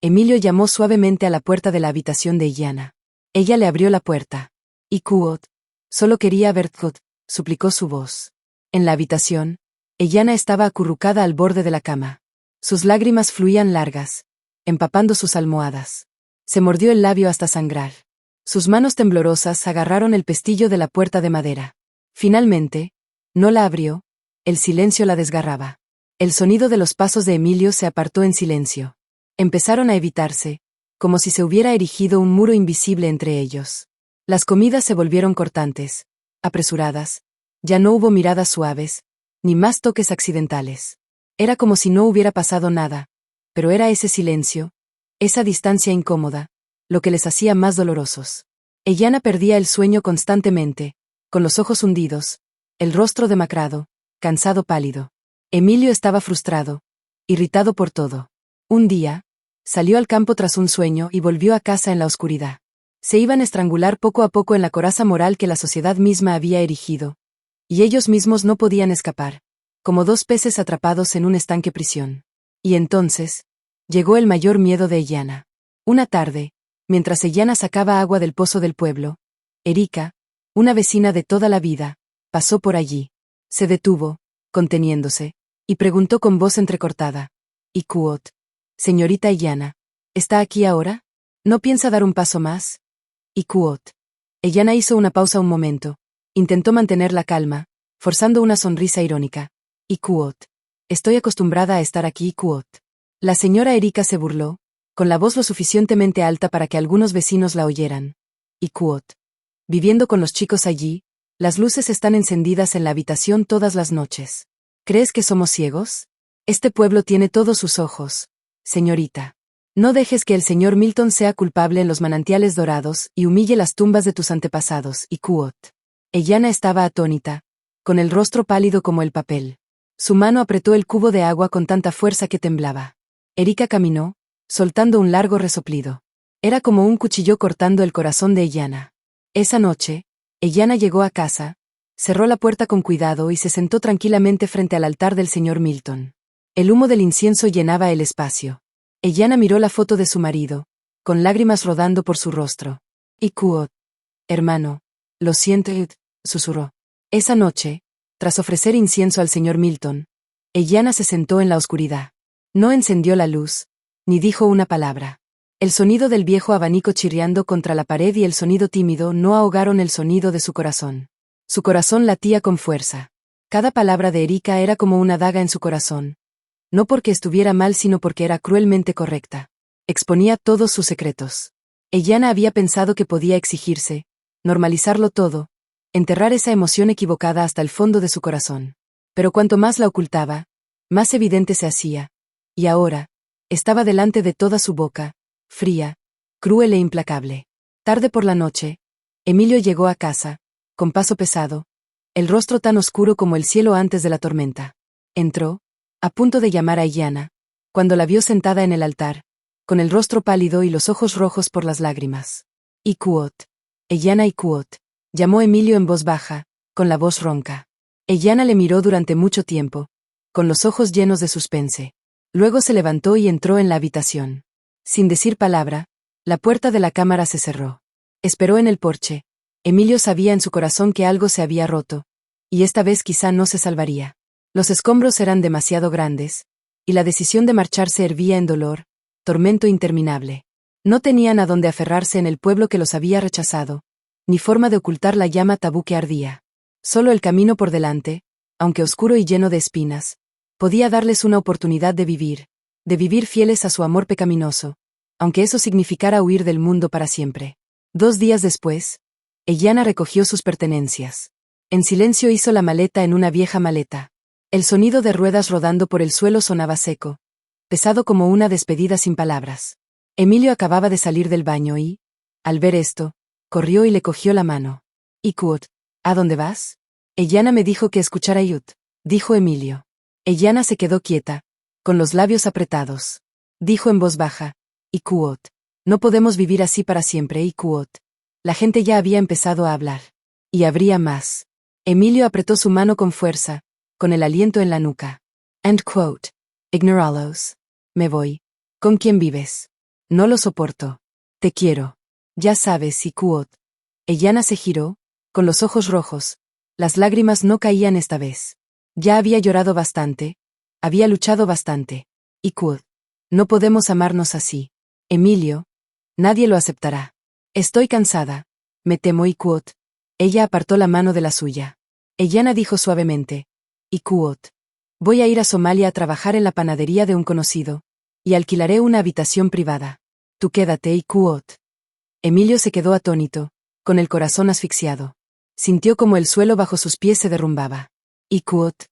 Emilio llamó suavemente a la puerta de la habitación de Illana. Ella le abrió la puerta. Ikuot. Solo quería verte, suplicó su voz. En la habitación, Ellana estaba acurrucada al borde de la cama. Sus lágrimas fluían largas, empapando sus almohadas. Se mordió el labio hasta sangrar. Sus manos temblorosas agarraron el pestillo de la puerta de madera. Finalmente, no la abrió, el silencio la desgarraba. El sonido de los pasos de Emilio se apartó en silencio. Empezaron a evitarse, como si se hubiera erigido un muro invisible entre ellos. Las comidas se volvieron cortantes, apresuradas. Ya no hubo miradas suaves, ni más toques accidentales. Era como si no hubiera pasado nada, pero era ese silencio, esa distancia incómoda, lo que les hacía más dolorosos. Ellana perdía el sueño constantemente, con los ojos hundidos, el rostro demacrado, cansado, pálido. Emilio estaba frustrado, irritado por todo. Un día, salió al campo tras un sueño y volvió a casa en la oscuridad. Se iban a estrangular poco a poco en la coraza moral que la sociedad misma había erigido. Y ellos mismos no podían escapar, como dos peces atrapados en un estanque prisión. Y entonces, llegó el mayor miedo de Ellana. Una tarde, mientras Ellana sacaba agua del pozo del pueblo, Erika, una vecina de toda la vida, pasó por allí. Se detuvo, conteniéndose, y preguntó con voz entrecortada. ¿Y Kuot? Señorita Ellana, ¿está aquí ahora? ¿No piensa dar un paso más? ¿Y Kuot? Ellana hizo una pausa un momento. Intentó mantener la calma, forzando una sonrisa irónica. ¿Y Kuot? Estoy acostumbrada a estar aquí, Kuot. La señora Erika se burló, con la voz lo suficientemente alta para que algunos vecinos la oyeran. ¿Y Kuot? Viviendo con los chicos allí, las luces están encendidas en la habitación todas las noches. ¿Crees que somos ciegos? Este pueblo tiene todos sus ojos, señorita. No dejes que el señor Milton sea culpable en los manantiales dorados y humille las tumbas de tus antepasados, y Kuot. Ellana estaba atónita, con el rostro pálido como el papel. Su mano apretó el cubo de agua con tanta fuerza que temblaba. Erika caminó, soltando un largo resoplido. Era como un cuchillo cortando el corazón de Ellana. Esa noche, Ellana llegó a casa, cerró la puerta con cuidado y se sentó tranquilamente frente al altar del señor Milton. El humo del incienso llenaba el espacio. Ellana miró la foto de su marido, con lágrimas rodando por su rostro. ¿Y Kuot? Hermano, lo siento, susurró. Esa noche, tras ofrecer incienso al señor Milton, Ellana se sentó en la oscuridad. No encendió la luz, ni dijo una palabra. El sonido del viejo abanico chirriando contra la pared y el sonido tímido no ahogaron el sonido de su corazón. Su corazón latía con fuerza. Cada palabra de Erika era como una daga en su corazón. No porque estuviera mal, sino porque era cruelmente correcta. Exponía todos sus secretos. Ellana había pensado que podía exigirse, normalizarlo todo, enterrar esa emoción equivocada hasta el fondo de su corazón. Pero cuanto más la ocultaba, más evidente se hacía. Y ahora, estaba delante de toda su boca, fría, cruel e implacable. Tarde por la noche, Emilio llegó a casa, con paso pesado, el rostro tan oscuro como el cielo antes de la tormenta. Entró, a punto de llamar a Ellana, cuando la vio sentada en el altar, con el rostro pálido y los ojos rojos por las lágrimas. ¿Y Kuot? Ellana, ¿y Kuot? Llamó Emilio en voz baja, con la voz ronca. Ellana le miró durante mucho tiempo, con los ojos llenos de suspense. Luego se levantó y entró en la habitación. Sin decir palabra, la puerta de la cámara se cerró. Esperó en el porche. Emilio sabía en su corazón que algo se había roto, y esta vez quizá no se salvaría. Los escombros eran demasiado grandes, y la decisión de marcharse hervía en dolor, tormento interminable. No tenían a dónde aferrarse en el pueblo que los había rechazado, ni forma de ocultar la llama tabú que ardía. Solo el camino por delante, aunque oscuro y lleno de espinas, podía darles una oportunidad de vivir fieles a su amor pecaminoso, aunque eso significara huir del mundo para siempre. 2 días después, Ellana recogió sus pertenencias. En silencio hizo la maleta en una vieja maleta. El sonido de ruedas rodando por el suelo sonaba seco, pesado como una despedida sin palabras. Emilio acababa de salir del baño y, al ver esto, corrió y le cogió la mano. ¿Y Kuot? ¿A dónde vas? Ellana me dijo que escuchara Yut, dijo Emilio. Ellana se quedó quieta, con los labios apretados. Dijo en voz baja, ¿y Kuot? No podemos vivir así para siempre, ¿y Kuot? La gente ya había empezado a hablar. Y habría más. Emilio apretó su mano con fuerza, con el aliento en la nuca. End quote. Ignoralos. Me voy. ¿Con quién vives? No lo soporto. Te quiero. Ya sabes, ¿y Kuot? Ellana se giró, con los ojos rojos. Las lágrimas no caían esta vez. Ya había llorado bastante. Había luchado bastante. Y Quoth. No podemos amarnos así. Emilio. Nadie lo aceptará. Estoy cansada. Me temo y Quoth. Ella apartó la mano de la suya. Eyanna dijo suavemente. Y Quoth. Voy a ir a Somalia a trabajar en la panadería de un conocido. Y alquilaré una habitación privada. Tú quédate y Quoth. Emilio se quedó atónito, con el corazón asfixiado. Sintió como el suelo bajo sus pies se derrumbaba. Y Quoth.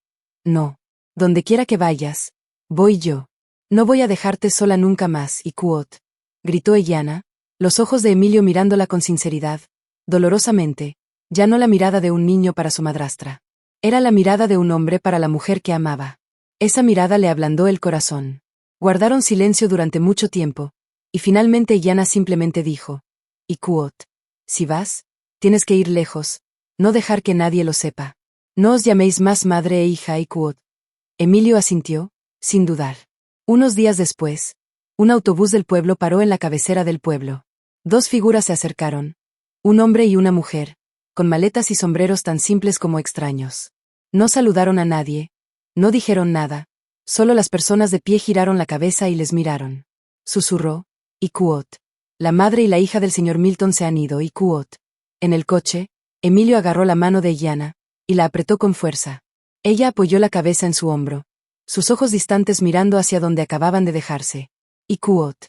No. Donde quiera que vayas, voy yo. No voy a dejarte sola nunca más, y Quoth. Gritó Eyanna, los ojos de Emilio mirándola con sinceridad, dolorosamente, ya no la mirada de un niño para su madrastra. Era la mirada de un hombre para la mujer que amaba. Esa mirada le ablandó el corazón. Guardaron silencio durante mucho tiempo, y finalmente Eyanna simplemente dijo. Y Quoth. Si vas, tienes que ir lejos, no dejar que nadie lo sepa. No os llaméis más madre e hija, y Quoth. Emilio asintió, sin dudar. Unos días después, un autobús del pueblo paró en la cabecera del pueblo. Dos figuras se acercaron. Un hombre y una mujer, con maletas y sombreros tan simples como extraños. No saludaron a nadie, no dijeron nada, solo las personas de pie giraron la cabeza y les miraron. Susurró, y Quoth. La madre y la hija del señor Milton se han ido, y Quoth. En el coche, Emilio agarró la mano de Eyanna, y la apretó con fuerza. Ella apoyó la cabeza en su hombro, sus ojos distantes mirando hacia donde acababan de dejarse. Y Quoth.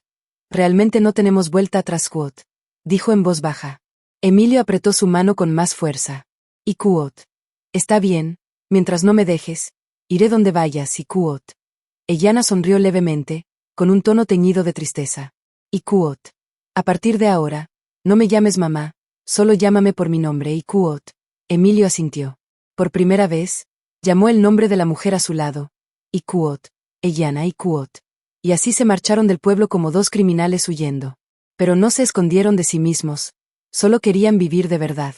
Realmente no tenemos vuelta atrás, Quoth. Dijo en voz baja. Emilio apretó su mano con más fuerza. Y Quoth. Está bien, mientras no me dejes, iré donde vayas, y Quoth. Eyanna sonrió levemente, con un tono teñido de tristeza. Y Quoth. A partir de ahora, no me llames mamá, solo llámame por mi nombre, y Quoth. Emilio asintió. Por primera vez, llamó el nombre de la mujer a su lado. Y Quoth. Eyanna, y Quoth. Y así se marcharon del pueblo como dos criminales huyendo. Pero no se escondieron de sí mismos. Solo querían vivir de verdad.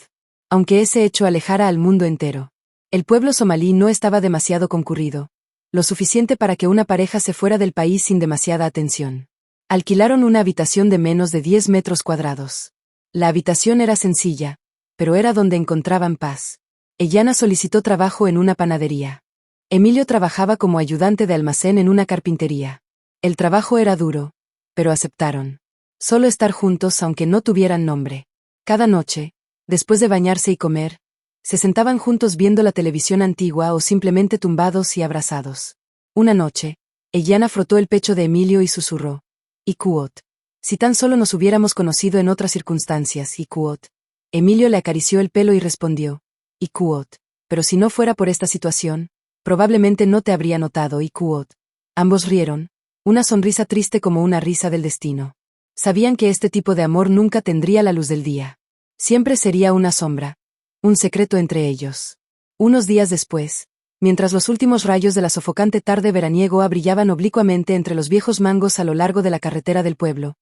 Aunque ese hecho alejara al mundo entero. El pueblo somalí no estaba demasiado concurrido. Lo suficiente para que una pareja se fuera del país sin demasiada atención. Alquilaron una habitación de menos de 10 metros cuadrados. La habitación era sencilla, pero era donde encontraban paz. Eyanna solicitó trabajo en una panadería. Emilio trabajaba como ayudante de almacén en una carpintería. El trabajo era duro, pero aceptaron. Solo estar juntos aunque no tuvieran nombre. Cada noche, después de bañarse y comer, se sentaban juntos viendo la televisión antigua o simplemente tumbados y abrazados. Una noche, Eyanna frotó el pecho de Emilio y susurró. Y Quoth. Si tan solo nos hubiéramos conocido en otras circunstancias, y Quoth. Emilio le acarició el pelo y respondió. Y Quoth. Pero si no fuera por esta situación, probablemente no te habría notado, y Quoth. Ambos rieron, una sonrisa triste como una risa del destino. Sabían que este tipo de amor nunca tendría la luz del día. Siempre sería una sombra. Un secreto entre ellos. Unos días después, mientras los últimos rayos de la sofocante tarde veraniega brillaban oblicuamente entre los viejos mangos a lo largo de la carretera del pueblo,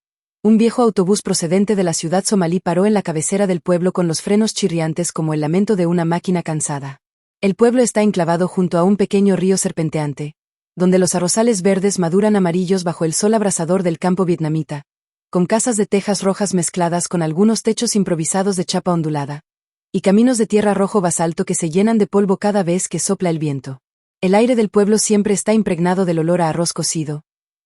un viejo autobús procedente de la ciudad somalí paró en la cabecera del pueblo con los frenos chirriantes como el lamento de una máquina cansada. El pueblo está enclavado junto a un pequeño río serpenteante, donde los arrozales verdes maduran amarillos bajo el sol abrasador del campo vietnamita, con casas de tejas rojas mezcladas con algunos techos improvisados de chapa ondulada, y caminos de tierra rojo basalto que se llenan de polvo cada vez que sopla el viento. El aire del pueblo siempre está impregnado del olor a arroz cocido,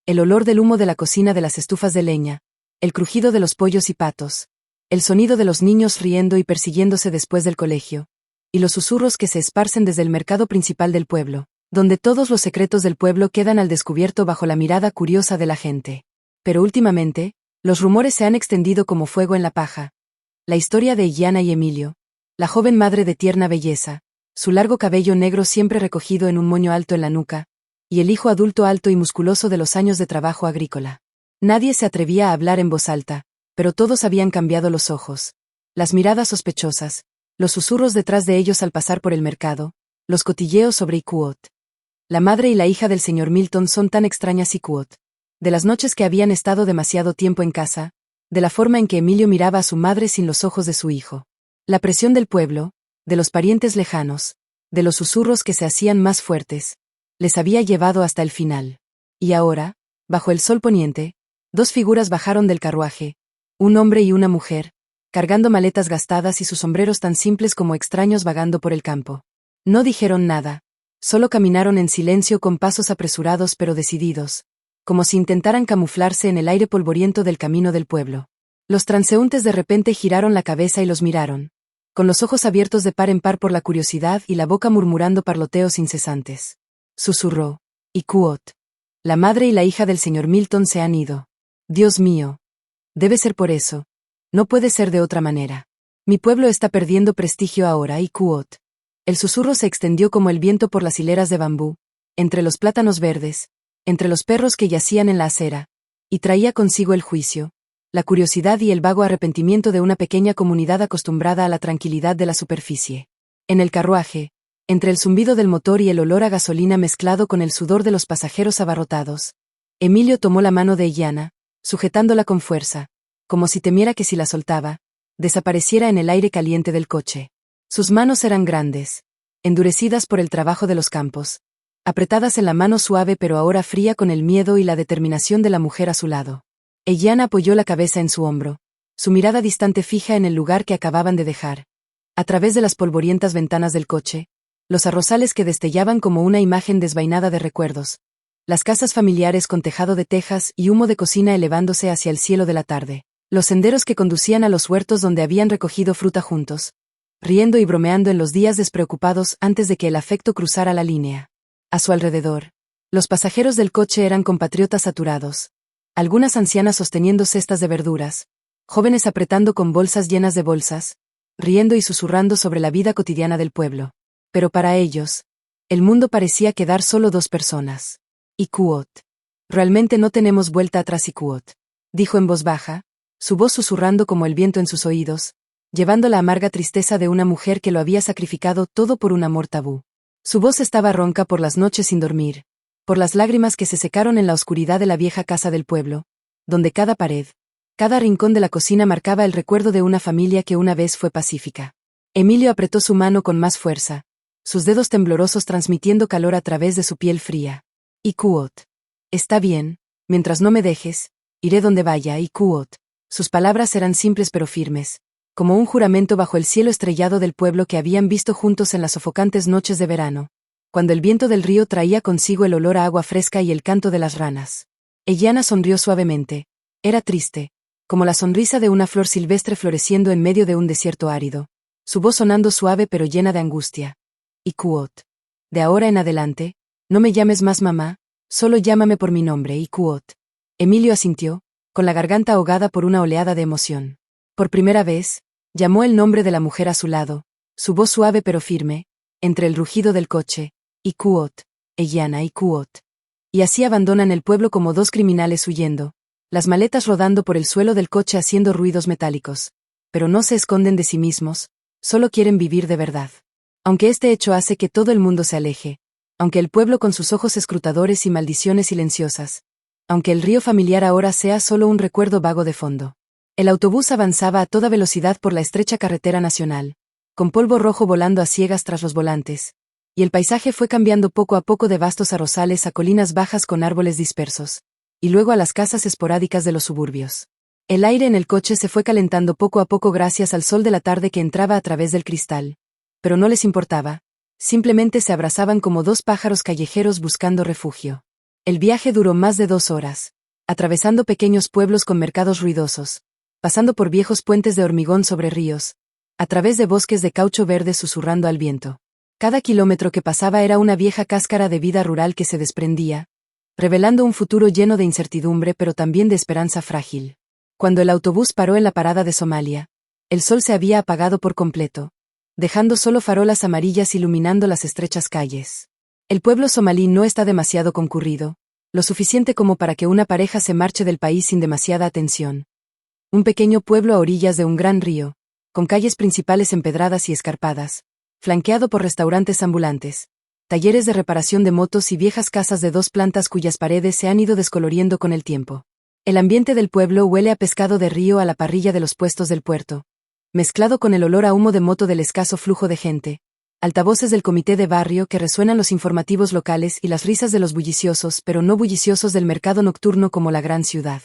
el olor del humo de la cocina de las estufas de leña, el crujido de los pollos y patos, el sonido de los niños riendo y persiguiéndose después del colegio, y los susurros que se esparcen desde el mercado principal del pueblo, donde todos los secretos del pueblo quedan al descubierto bajo la mirada curiosa de la gente. Pero últimamente, los rumores se han extendido como fuego en la paja. La historia de Eyanna y Emilio, la joven madre de tierna belleza, su largo cabello negro siempre recogido en un moño alto en la nuca, y el hijo adulto alto y musculoso de los años de trabajo agrícola. Nadie se atrevía a hablar en voz alta, pero todos habían cambiado los ojos, las miradas sospechosas, los susurros detrás de ellos al pasar por el mercado, los cotilleos sobre Quoth. La madre y la hija del señor Milton son tan extrañas, y Quoth. De las noches que habían estado demasiado tiempo en casa, de la forma en que Emilio miraba a su madre sin los ojos de su hijo. La presión del pueblo, de los parientes lejanos, de los susurros que se hacían más fuertes, les había llevado hasta el final. Y ahora, bajo el sol poniente, dos figuras bajaron del carruaje, un hombre y una mujer, cargando maletas gastadas y sus sombreros tan simples como extraños vagando por el campo. No dijeron nada, Solo caminaron en silencio con pasos apresurados pero decididos, como si intentaran camuflarse en el aire polvoriento del camino del pueblo. Los transeúntes de repente giraron la cabeza y los miraron, con los ojos abiertos de par en par por la curiosidad y la boca murmurando parloteos incesantes. Susurró. Iquot. La madre y la hija del señor Milton se han ido. Dios mío. Debe ser por eso. No puede ser de otra manera. Mi pueblo está perdiendo prestigio ahora, Iquot. El susurro se extendió como el viento por las hileras de bambú, entre los plátanos verdes, entre los perros que yacían en la acera, y traía consigo el juicio, la curiosidad y el vago arrepentimiento de una pequeña comunidad acostumbrada a la tranquilidad de la superficie. En el carruaje, entre el zumbido del motor y el olor a gasolina mezclado con el sudor de los pasajeros abarrotados, Emilio tomó la mano de Illana, sujetándola con fuerza, como si temiera que si la soltaba, desapareciera en el aire caliente del coche. Sus manos eran grandes, endurecidas por el trabajo de los campos, apretadas en la mano suave pero ahora fría con el miedo y la determinación de la mujer a su lado. Illana apoyó la cabeza en su hombro, su mirada distante fija en el lugar que acababan de dejar. A través de las polvorientas ventanas del coche, los arrozales que destellaban como una imagen desvainada de recuerdos, las casas familiares con tejado de tejas y humo de cocina elevándose hacia el cielo de la tarde, los senderos que conducían a los huertos donde habían recogido fruta juntos, riendo y bromeando en los días despreocupados antes de que el afecto cruzara la línea. A su alrededor, los pasajeros del coche eran compatriotas saturados, algunas ancianas sosteniendo cestas de verduras, jóvenes apretando con bolsas llenas de bolsas, riendo y susurrando sobre la vida cotidiana del pueblo. Pero para ellos, el mundo parecía quedar solo dos personas. Iquot. Realmente no tenemos vuelta atrás, Iquot, dijo en voz baja, su voz susurrando como el viento en sus oídos, llevando la amarga tristeza de una mujer que lo había sacrificado todo por un amor tabú. Su voz estaba ronca por las noches sin dormir, por las lágrimas que se secaron en la oscuridad de la vieja casa del pueblo, donde cada pared, cada rincón de la cocina marcaba el recuerdo de una familia que una vez fue pacífica. Emilio apretó su mano con más fuerza, sus dedos temblorosos transmitiendo calor a través de su piel fría. Iquot. Está bien, mientras no me dejes, iré donde vaya, Iquot. Sus palabras eran simples pero firmes, como un juramento bajo el cielo estrellado del pueblo que habían visto juntos en las sofocantes noches de verano, cuando el viento del río traía consigo el olor a agua fresca y el canto de las ranas. Illana sonrió suavemente. Era triste, como la sonrisa de una flor silvestre floreciendo en medio de un desierto árido, su voz sonando suave pero llena de angustia. Iquot. De ahora en adelante, no me llames más mamá, solo llámame por mi nombre, Iquot. Emilio asintió, con la garganta ahogada por una oleada de emoción. Por primera vez, llamó el nombre de la mujer a su lado, su voz suave pero firme, entre el rugido del coche. Iquot, Illana, Iquot. Y así abandonan el pueblo como dos criminales huyendo, las maletas rodando por el suelo del coche haciendo ruidos metálicos. Pero no se esconden de sí mismos, solo quieren vivir de verdad. Aunque este hecho hace que todo el mundo se aleje, aunque el pueblo con sus ojos escrutadores y maldiciones silenciosas, aunque el río familiar ahora sea solo un recuerdo vago de fondo. El autobús avanzaba a toda velocidad por la estrecha carretera nacional, con polvo rojo volando a ciegas tras los volantes, y el paisaje fue cambiando poco a poco de vastos arrozales a colinas bajas con árboles dispersos, y luego a las casas esporádicas de los suburbios. El aire en el coche se fue calentando poco a poco gracias al sol de la tarde que entraba a través del cristal, pero no les importaba, simplemente se abrazaban como dos pájaros callejeros buscando refugio. El viaje duró más de 2 horas, atravesando pequeños pueblos con mercados ruidosos, pasando por viejos puentes de hormigón sobre ríos, a través de bosques de caucho verde susurrando al viento. Cada kilómetro que pasaba era una vieja cáscara de vida rural que se desprendía, revelando un futuro lleno de incertidumbre pero también de esperanza frágil. Cuando el autobús paró en la parada de Somalia, el sol se había apagado por completo, dejando solo farolas amarillas iluminando las estrechas calles. El pueblo somalí no está demasiado concurrido, lo suficiente como para que una pareja se marche del país sin demasiada atención. Un pequeño pueblo a orillas de un gran río, con calles principales empedradas y escarpadas, flanqueado por restaurantes ambulantes, talleres de reparación de motos y viejas casas de 2 plantas cuyas paredes se han ido descoloriendo con el tiempo. El ambiente del pueblo huele a pescado de río a la parrilla de los puestos del puerto, mezclado con el olor a humo de moto del escaso flujo de gente, altavoces del comité de barrio que resuenan los informativos locales y las risas de los bulliciosos pero no bulliciosos del mercado nocturno como la gran ciudad.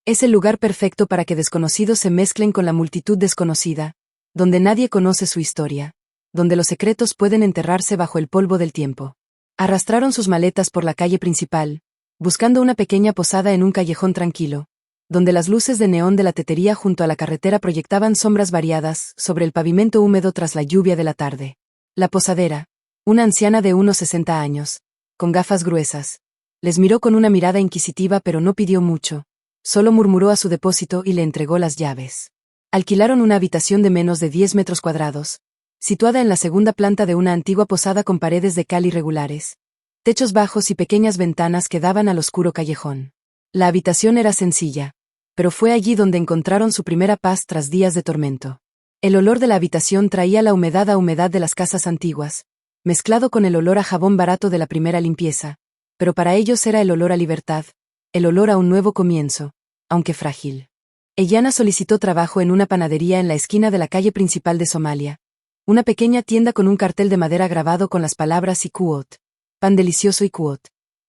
Es el lugar perfecto para que desconocidos se mezclen con la multitud desconocida, donde nadie conoce su historia, donde los secretos pueden enterrarse bajo el polvo del tiempo. Arrastraron sus maletas por la calle principal, buscando una pequeña posada en un callejón tranquilo, donde las luces de neón de la tetería junto a la carretera proyectaban sombras variadas sobre el pavimento húmedo tras la lluvia de la tarde. La posadera, una anciana de unos 60 años, con gafas gruesas, les miró con una mirada inquisitiva pero no pidió mucho, solo murmuró a su depósito y le entregó las llaves. Alquilaron una habitación de menos de 10 metros cuadrados, situada en la segunda planta de una antigua posada con paredes de cal irregulares, techos bajos y pequeñas ventanas que daban al oscuro callejón. La habitación era sencilla, pero fue allí donde encontraron su primera paz tras días de tormento. El olor de la habitación traía la humedad a humedad de las casas antiguas, mezclado con el olor a jabón barato de la primera limpieza, pero para ellos era el olor a libertad, el olor a un nuevo comienzo, aunque frágil. Ellana solicitó trabajo en una panadería en la esquina de la calle principal de Somalia, una pequeña tienda con un cartel de madera grabado con las palabras Ikuot, pan delicioso Ikuot,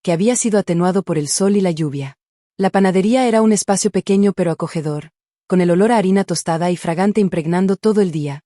que había sido atenuado por el sol y la lluvia. La panadería era un espacio pequeño pero acogedor, con el olor a harina tostada y fragante impregnando todo el día,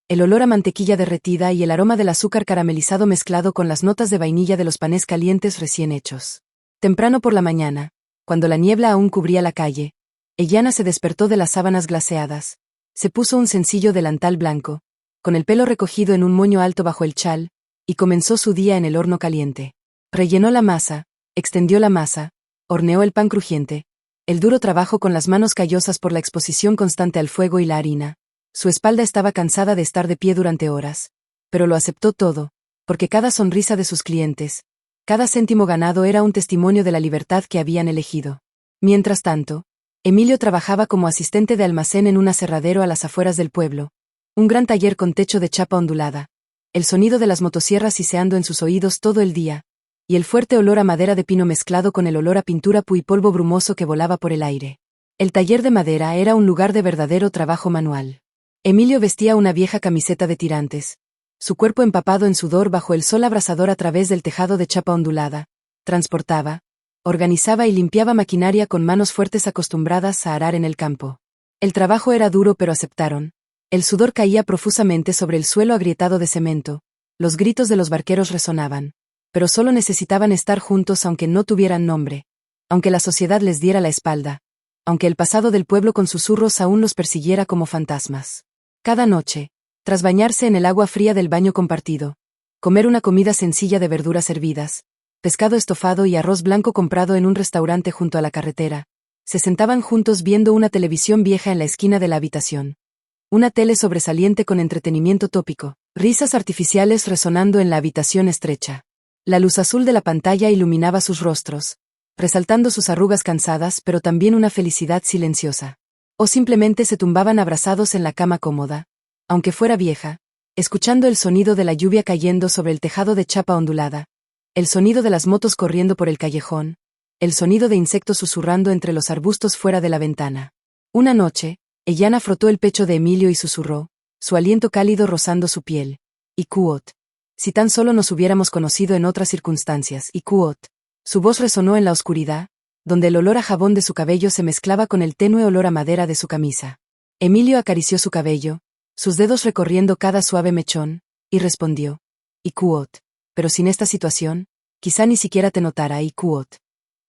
el olor a mantequilla derretida y el aroma del azúcar caramelizado mezclado con las notas de vainilla de los panes calientes recién hechos. Temprano por la mañana, cuando la niebla aún cubría la calle, Ellana se despertó de las sábanas glaseadas, se puso un sencillo delantal blanco, con el pelo recogido en un moño alto bajo el chal, y comenzó su día en el horno caliente. Rellenó la masa, extendió la masa, horneó el pan crujiente, el duro trabajo con las manos callosas por la exposición constante al fuego y la harina. Su espalda estaba cansada de estar de pie durante horas, pero lo aceptó todo, porque cada sonrisa de sus clientes, cada céntimo ganado era un testimonio de la libertad que habían elegido. Mientras tanto, Emilio trabajaba como asistente de almacén en un aserradero a las afueras del pueblo, un gran taller con techo de chapa ondulada, el sonido de las motosierras siseando en sus oídos todo el día, y el fuerte olor a madera de pino mezclado con el olor a pintura y polvo brumoso que volaba por el aire. El taller de madera era un lugar de verdadero trabajo manual. Emilio vestía una vieja camiseta de tirantes, su cuerpo empapado en sudor bajo el sol abrasador a través del tejado de chapa ondulada, transportaba, organizaba y limpiaba maquinaria con manos fuertes acostumbradas a arar en el campo. El trabajo era duro pero aceptaron. El sudor caía profusamente sobre el suelo agrietado de cemento, los gritos de los barqueros resonaban, pero solo necesitaban estar juntos aunque no tuvieran nombre, aunque la sociedad les diera la espalda, aunque el pasado del pueblo con susurros aún los persiguiera como fantasmas. Cada noche, tras bañarse en el agua fría del baño compartido, comer una comida sencilla de verduras hervidas, pescado estofado y arroz blanco comprado en un restaurante junto a la carretera, se sentaban juntos viendo una televisión vieja en la esquina de la habitación. Una tele sobresaliente con entretenimiento tópico, risas artificiales resonando en la habitación estrecha. La luz azul de la pantalla iluminaba sus rostros, resaltando sus arrugas cansadas pero también una felicidad silenciosa. O simplemente se tumbaban abrazados en la cama cómoda, aunque fuera vieja, escuchando el sonido de la lluvia cayendo sobre el tejado de chapa ondulada, el sonido de las motos corriendo por el callejón, el sonido de insectos susurrando entre los arbustos fuera de la ventana. Una noche, Ellana frotó el pecho de Emilio y susurró, su aliento cálido rozando su piel. Ikuot. Si tan solo nos hubiéramos conocido en otras circunstancias. Ikuot. Su voz resonó en la oscuridad, donde el olor a jabón de su cabello se mezclaba con el tenue olor a madera de su camisa. Emilio acarició su cabello, sus dedos recorriendo cada suave mechón, y respondió, Ikuot, pero sin esta situación, quizá ni siquiera te notara, Ikuot.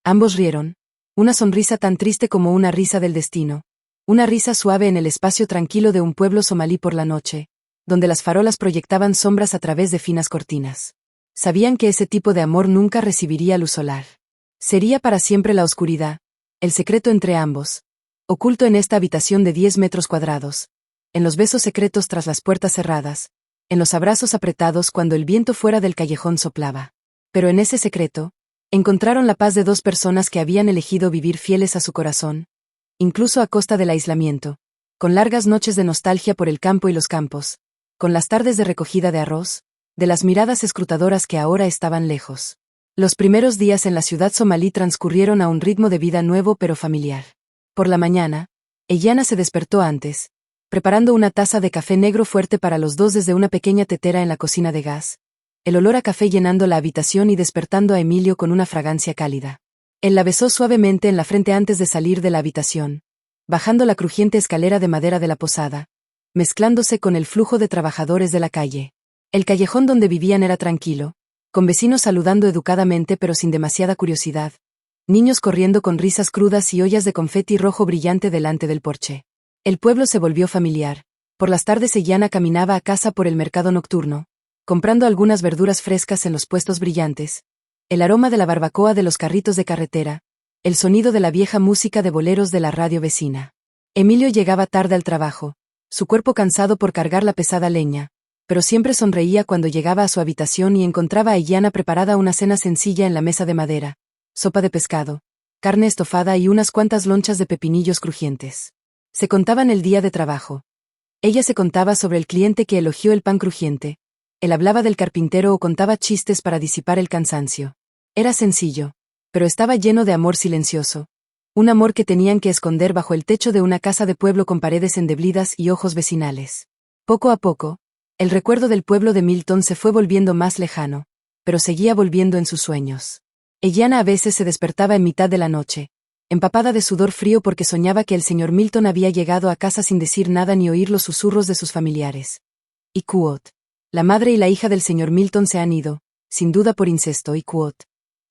Ambos rieron, una sonrisa tan triste como una risa del destino, una risa suave en el espacio tranquilo de un pueblo somalí por la noche, donde las farolas proyectaban sombras a través de finas cortinas. Sabían que ese tipo de amor nunca recibiría luz solar. Sería para siempre la oscuridad, el secreto entre ambos, oculto en esta habitación de 10 metros cuadrados, en los besos secretos tras las puertas cerradas, en los abrazos apretados cuando el viento fuera del callejón soplaba. Pero en ese secreto, encontraron la paz de dos personas que habían elegido vivir fieles a su corazón, incluso a costa del aislamiento, con largas noches de nostalgia por el campo y los campos, con las tardes de recogida de arroz, de las miradas escrutadoras que ahora estaban lejos. Los primeros días en la ciudad somalí transcurrieron a un ritmo de vida nuevo pero familiar. Por la mañana, Ellana se despertó antes, preparando una taza de café negro fuerte para los dos desde una pequeña tetera en la cocina de gas, el olor a café llenando la habitación y despertando a Emilio con una fragancia cálida. Él la besó suavemente en la frente antes de salir de la habitación, bajando la crujiente escalera de madera de la posada, mezclándose con el flujo de trabajadores de la calle. El callejón donde vivían era tranquilo, con vecinos saludando educadamente pero sin demasiada curiosidad, niños corriendo con risas crudas y ollas de confeti rojo brillante delante del porche. El pueblo se volvió familiar. Por las tardes Eliana caminaba a casa por el mercado nocturno, comprando algunas verduras frescas en los puestos brillantes, el aroma de la barbacoa de los carritos de carretera, el sonido de la vieja música de boleros de la radio vecina. Emilio llegaba tarde al trabajo, su cuerpo cansado por cargar la pesada leña, pero siempre sonreía cuando llegaba a su habitación y encontraba a Eliana preparada una cena sencilla en la mesa de madera, sopa de pescado, carne estofada y unas cuantas lonchas de pepinillos crujientes. Se contaban el día de trabajo. Ella se contaba sobre el cliente que elogió el pan crujiente, él hablaba del carpintero o contaba chistes para disipar el cansancio. Era sencillo, pero estaba lleno de amor silencioso. Un amor que tenían que esconder bajo el techo de una casa de pueblo con paredes endeblidas y ojos vecinales. Poco a poco, el recuerdo del pueblo de Milton se fue volviendo más lejano, pero seguía volviendo en sus sueños. Eliana a veces se despertaba en mitad de la noche, empapada de sudor frío porque soñaba que el señor Milton había llegado a casa sin decir nada ni oír los susurros de sus familiares. Y Kuot. La madre y la hija del señor Milton se han ido, sin duda por incesto, y Kuot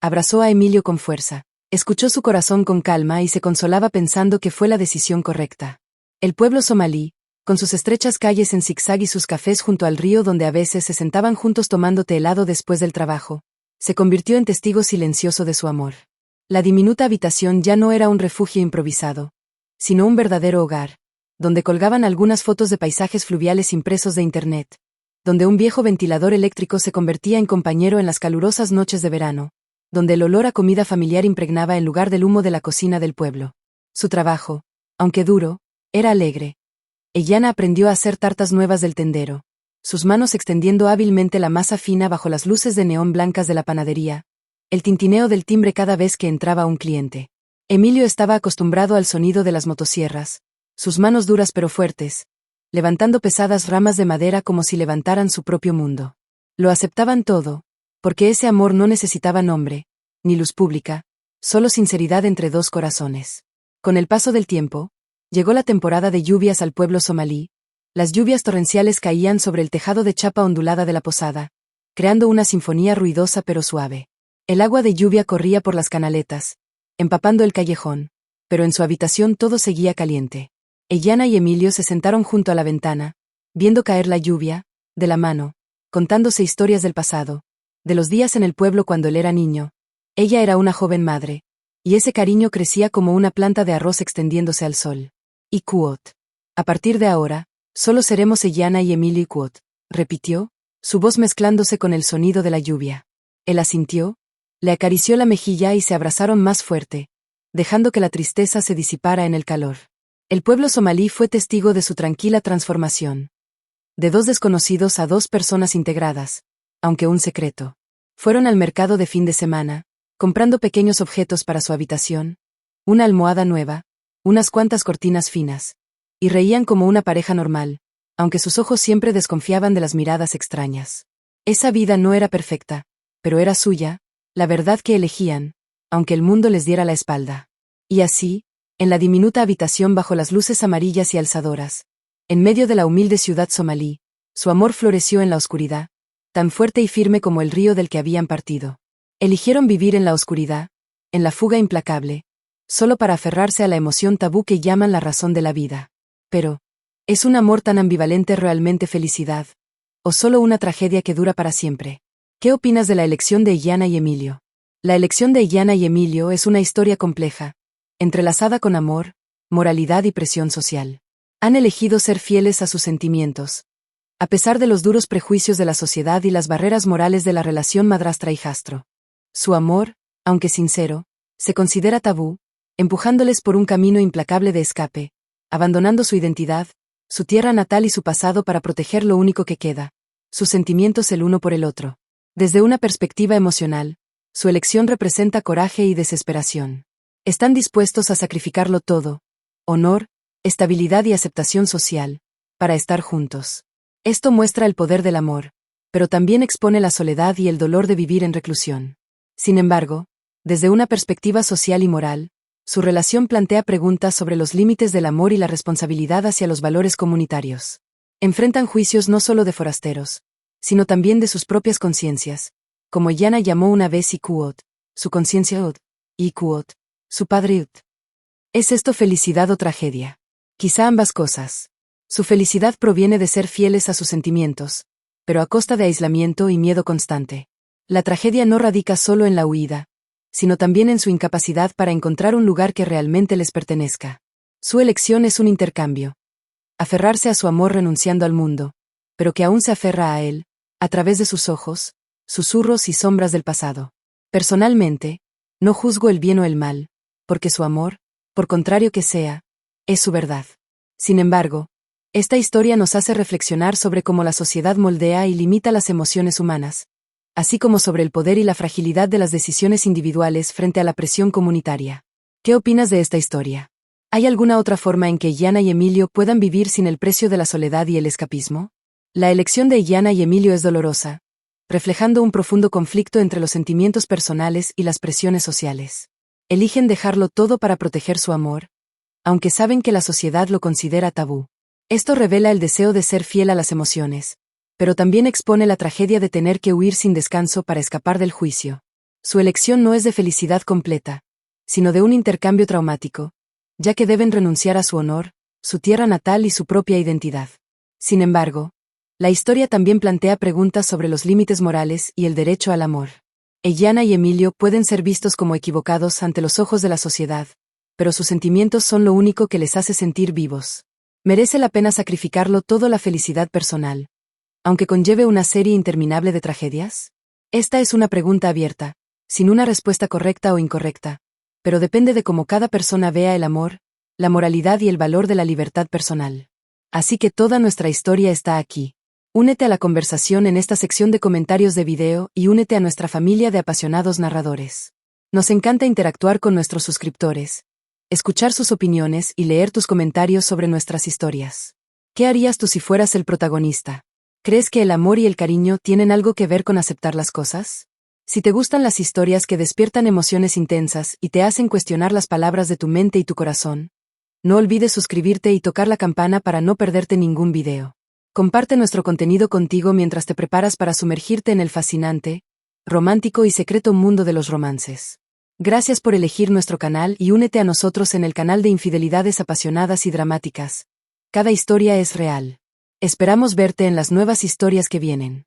abrazó a Emilio con fuerza. Escuchó su corazón con calma y se consolaba pensando que fue la decisión correcta. El pueblo somalí, con sus estrechas calles en zigzag y sus cafés junto al río donde a veces se sentaban juntos tomando té helado después del trabajo, se convirtió en testigo silencioso de su amor. La diminuta habitación ya no era un refugio improvisado, sino un verdadero hogar, donde colgaban algunas fotos de paisajes fluviales impresos de internet, donde un viejo ventilador eléctrico se convertía en compañero en las calurosas noches de verano, donde el olor a comida familiar impregnaba en lugar del humo de la cocina del pueblo. Su trabajo, aunque duro, era alegre. Eliana aprendió a hacer tartas nuevas del tendero, sus manos extendiendo hábilmente la masa fina bajo las luces de neón blancas de la panadería, el tintineo del timbre cada vez que entraba un cliente. Emilio estaba acostumbrado al sonido de las motosierras, sus manos duras pero fuertes, levantando pesadas ramas de madera como si levantaran su propio mundo. Lo aceptaban todo, porque ese amor no necesitaba nombre, ni luz pública, solo sinceridad entre dos corazones. Con el paso del tiempo, llegó la temporada de lluvias al pueblo somalí. Las lluvias torrenciales caían sobre el tejado de chapa ondulada de la posada, creando una sinfonía ruidosa pero suave. El agua de lluvia corría por las canaletas, empapando el callejón, pero en su habitación todo seguía caliente. Eliana y Emilio se sentaron junto a la ventana, viendo caer la lluvia, de la mano, contándose historias del pasado, de los días en el pueblo cuando él era niño. Ella era una joven madre, y ese cariño crecía como una planta de arroz extendiéndose al sol. Y Kuot. A partir de ahora, solo seremos Eliana y Emilio y Kuot, repitió, su voz mezclándose con el sonido de la lluvia. Él asintió, le acarició la mejilla y se abrazaron más fuerte, dejando que la tristeza se disipara en el calor. El pueblo somalí fue testigo de su tranquila transformación. De dos desconocidos a dos personas integradas, aunque un secreto. Fueron al mercado de fin de semana, comprando pequeños objetos para su habitación, una almohada nueva, unas cuantas cortinas finas, y reían como una pareja normal, aunque sus ojos siempre desconfiaban de las miradas extrañas. Esa vida no era perfecta, pero era suya, la verdad que elegían, aunque el mundo les diera la espalda. Y así, en la diminuta habitación bajo las luces amarillas y alzadoras, en medio de la humilde ciudad somalí, su amor floreció en la oscuridad, tan fuerte y firme como el río del que habían partido. Eligieron vivir en la oscuridad, en la fuga implacable, solo para aferrarse a la emoción tabú que llaman la razón de la vida. Pero, ¿es un amor tan ambivalente realmente felicidad? ¿O solo una tragedia que dura para siempre? ¿Qué opinas de la elección de Eliana y Emilio? La elección de Eliana y Emilio es una historia compleja, entrelazada con amor, moralidad y presión social. Han elegido ser fieles a sus sentimientos, a pesar de los duros prejuicios de la sociedad y las barreras morales de la relación madrastra-hijastro. Su amor, aunque sincero, se considera tabú, empujándoles por un camino implacable de escape, abandonando su identidad, su tierra natal y su pasado para proteger lo único que queda, sus sentimientos el uno por el otro. Desde una perspectiva emocional, su elección representa coraje y desesperación. Están dispuestos a sacrificarlo todo, honor, estabilidad y aceptación social, para estar juntos. Esto muestra el poder del amor, pero también expone la soledad y el dolor de vivir en reclusión. Sin embargo, desde una perspectiva social y moral, su relación plantea preguntas sobre los límites del amor y la responsabilidad hacia los valores comunitarios. Enfrentan juicios no solo de forasteros, sino también de sus propias conciencias, como Yana llamó una vez Ikuot, su conciencia Od, y Ikuot, su padre Ut. ¿Es esto felicidad o tragedia? Quizá ambas cosas. Su felicidad proviene de ser fieles a sus sentimientos, pero a costa de aislamiento y miedo constante. La tragedia no radica solo en la huida, sino también en su incapacidad para encontrar un lugar que realmente les pertenezca. Su elección es un intercambio. Aferrarse a su amor renunciando al mundo, pero que aún se aferra a él, a través de sus ojos, susurros y sombras del pasado. Personalmente, no juzgo el bien o el mal, porque su amor, por contrario que sea, es su verdad. Sin embargo, esta historia nos hace reflexionar sobre cómo la sociedad moldea y limita las emociones humanas, así como sobre el poder y la fragilidad de las decisiones individuales frente a la presión comunitaria. ¿Qué opinas de esta historia? ¿Hay alguna otra forma en que Yana y Emilio puedan vivir sin el precio de la soledad y el escapismo? La elección de Yana y Emilio es dolorosa, reflejando un profundo conflicto entre los sentimientos personales y las presiones sociales. Eligen dejarlo todo para proteger su amor, aunque saben que la sociedad lo considera tabú. Esto revela el deseo de ser fiel a las emociones, pero también expone la tragedia de tener que huir sin descanso para escapar del juicio. Su elección no es de felicidad completa, sino de un intercambio traumático, ya que deben renunciar a su honor, su tierra natal y su propia identidad. Sin embargo, la historia también plantea preguntas sobre los límites morales y el derecho al amor. Yana y Emilio pueden ser vistos como equivocados ante los ojos de la sociedad, pero sus sentimientos son lo único que les hace sentir vivos. ¿Merece la pena sacrificarlo todo la felicidad personal, aunque conlleve una serie interminable de tragedias? Esta es una pregunta abierta, sin una respuesta correcta o incorrecta, pero depende de cómo cada persona vea el amor, la moralidad y el valor de la libertad personal. Así que toda nuestra historia está aquí. Únete a la conversación en esta sección de comentarios de video y únete a nuestra familia de apasionados narradores. Nos encanta interactuar con nuestros suscriptores, escuchar sus opiniones y leer tus comentarios sobre nuestras historias. ¿Qué harías tú si fueras el protagonista? ¿Crees que el amor y el cariño tienen algo que ver con aceptar las cosas? Si te gustan las historias que despiertan emociones intensas y te hacen cuestionar las palabras de tu mente y tu corazón, no olvides suscribirte y tocar la campana para no perderte ningún video. Comparte nuestro contenido contigo mientras te preparas para sumergirte en el fascinante, romántico y secreto mundo de los romances. Gracias por elegir nuestro canal y únete a nosotros en el canal de infidelidades apasionadas y dramáticas. Cada historia es real. Esperamos verte en las nuevas historias que vienen.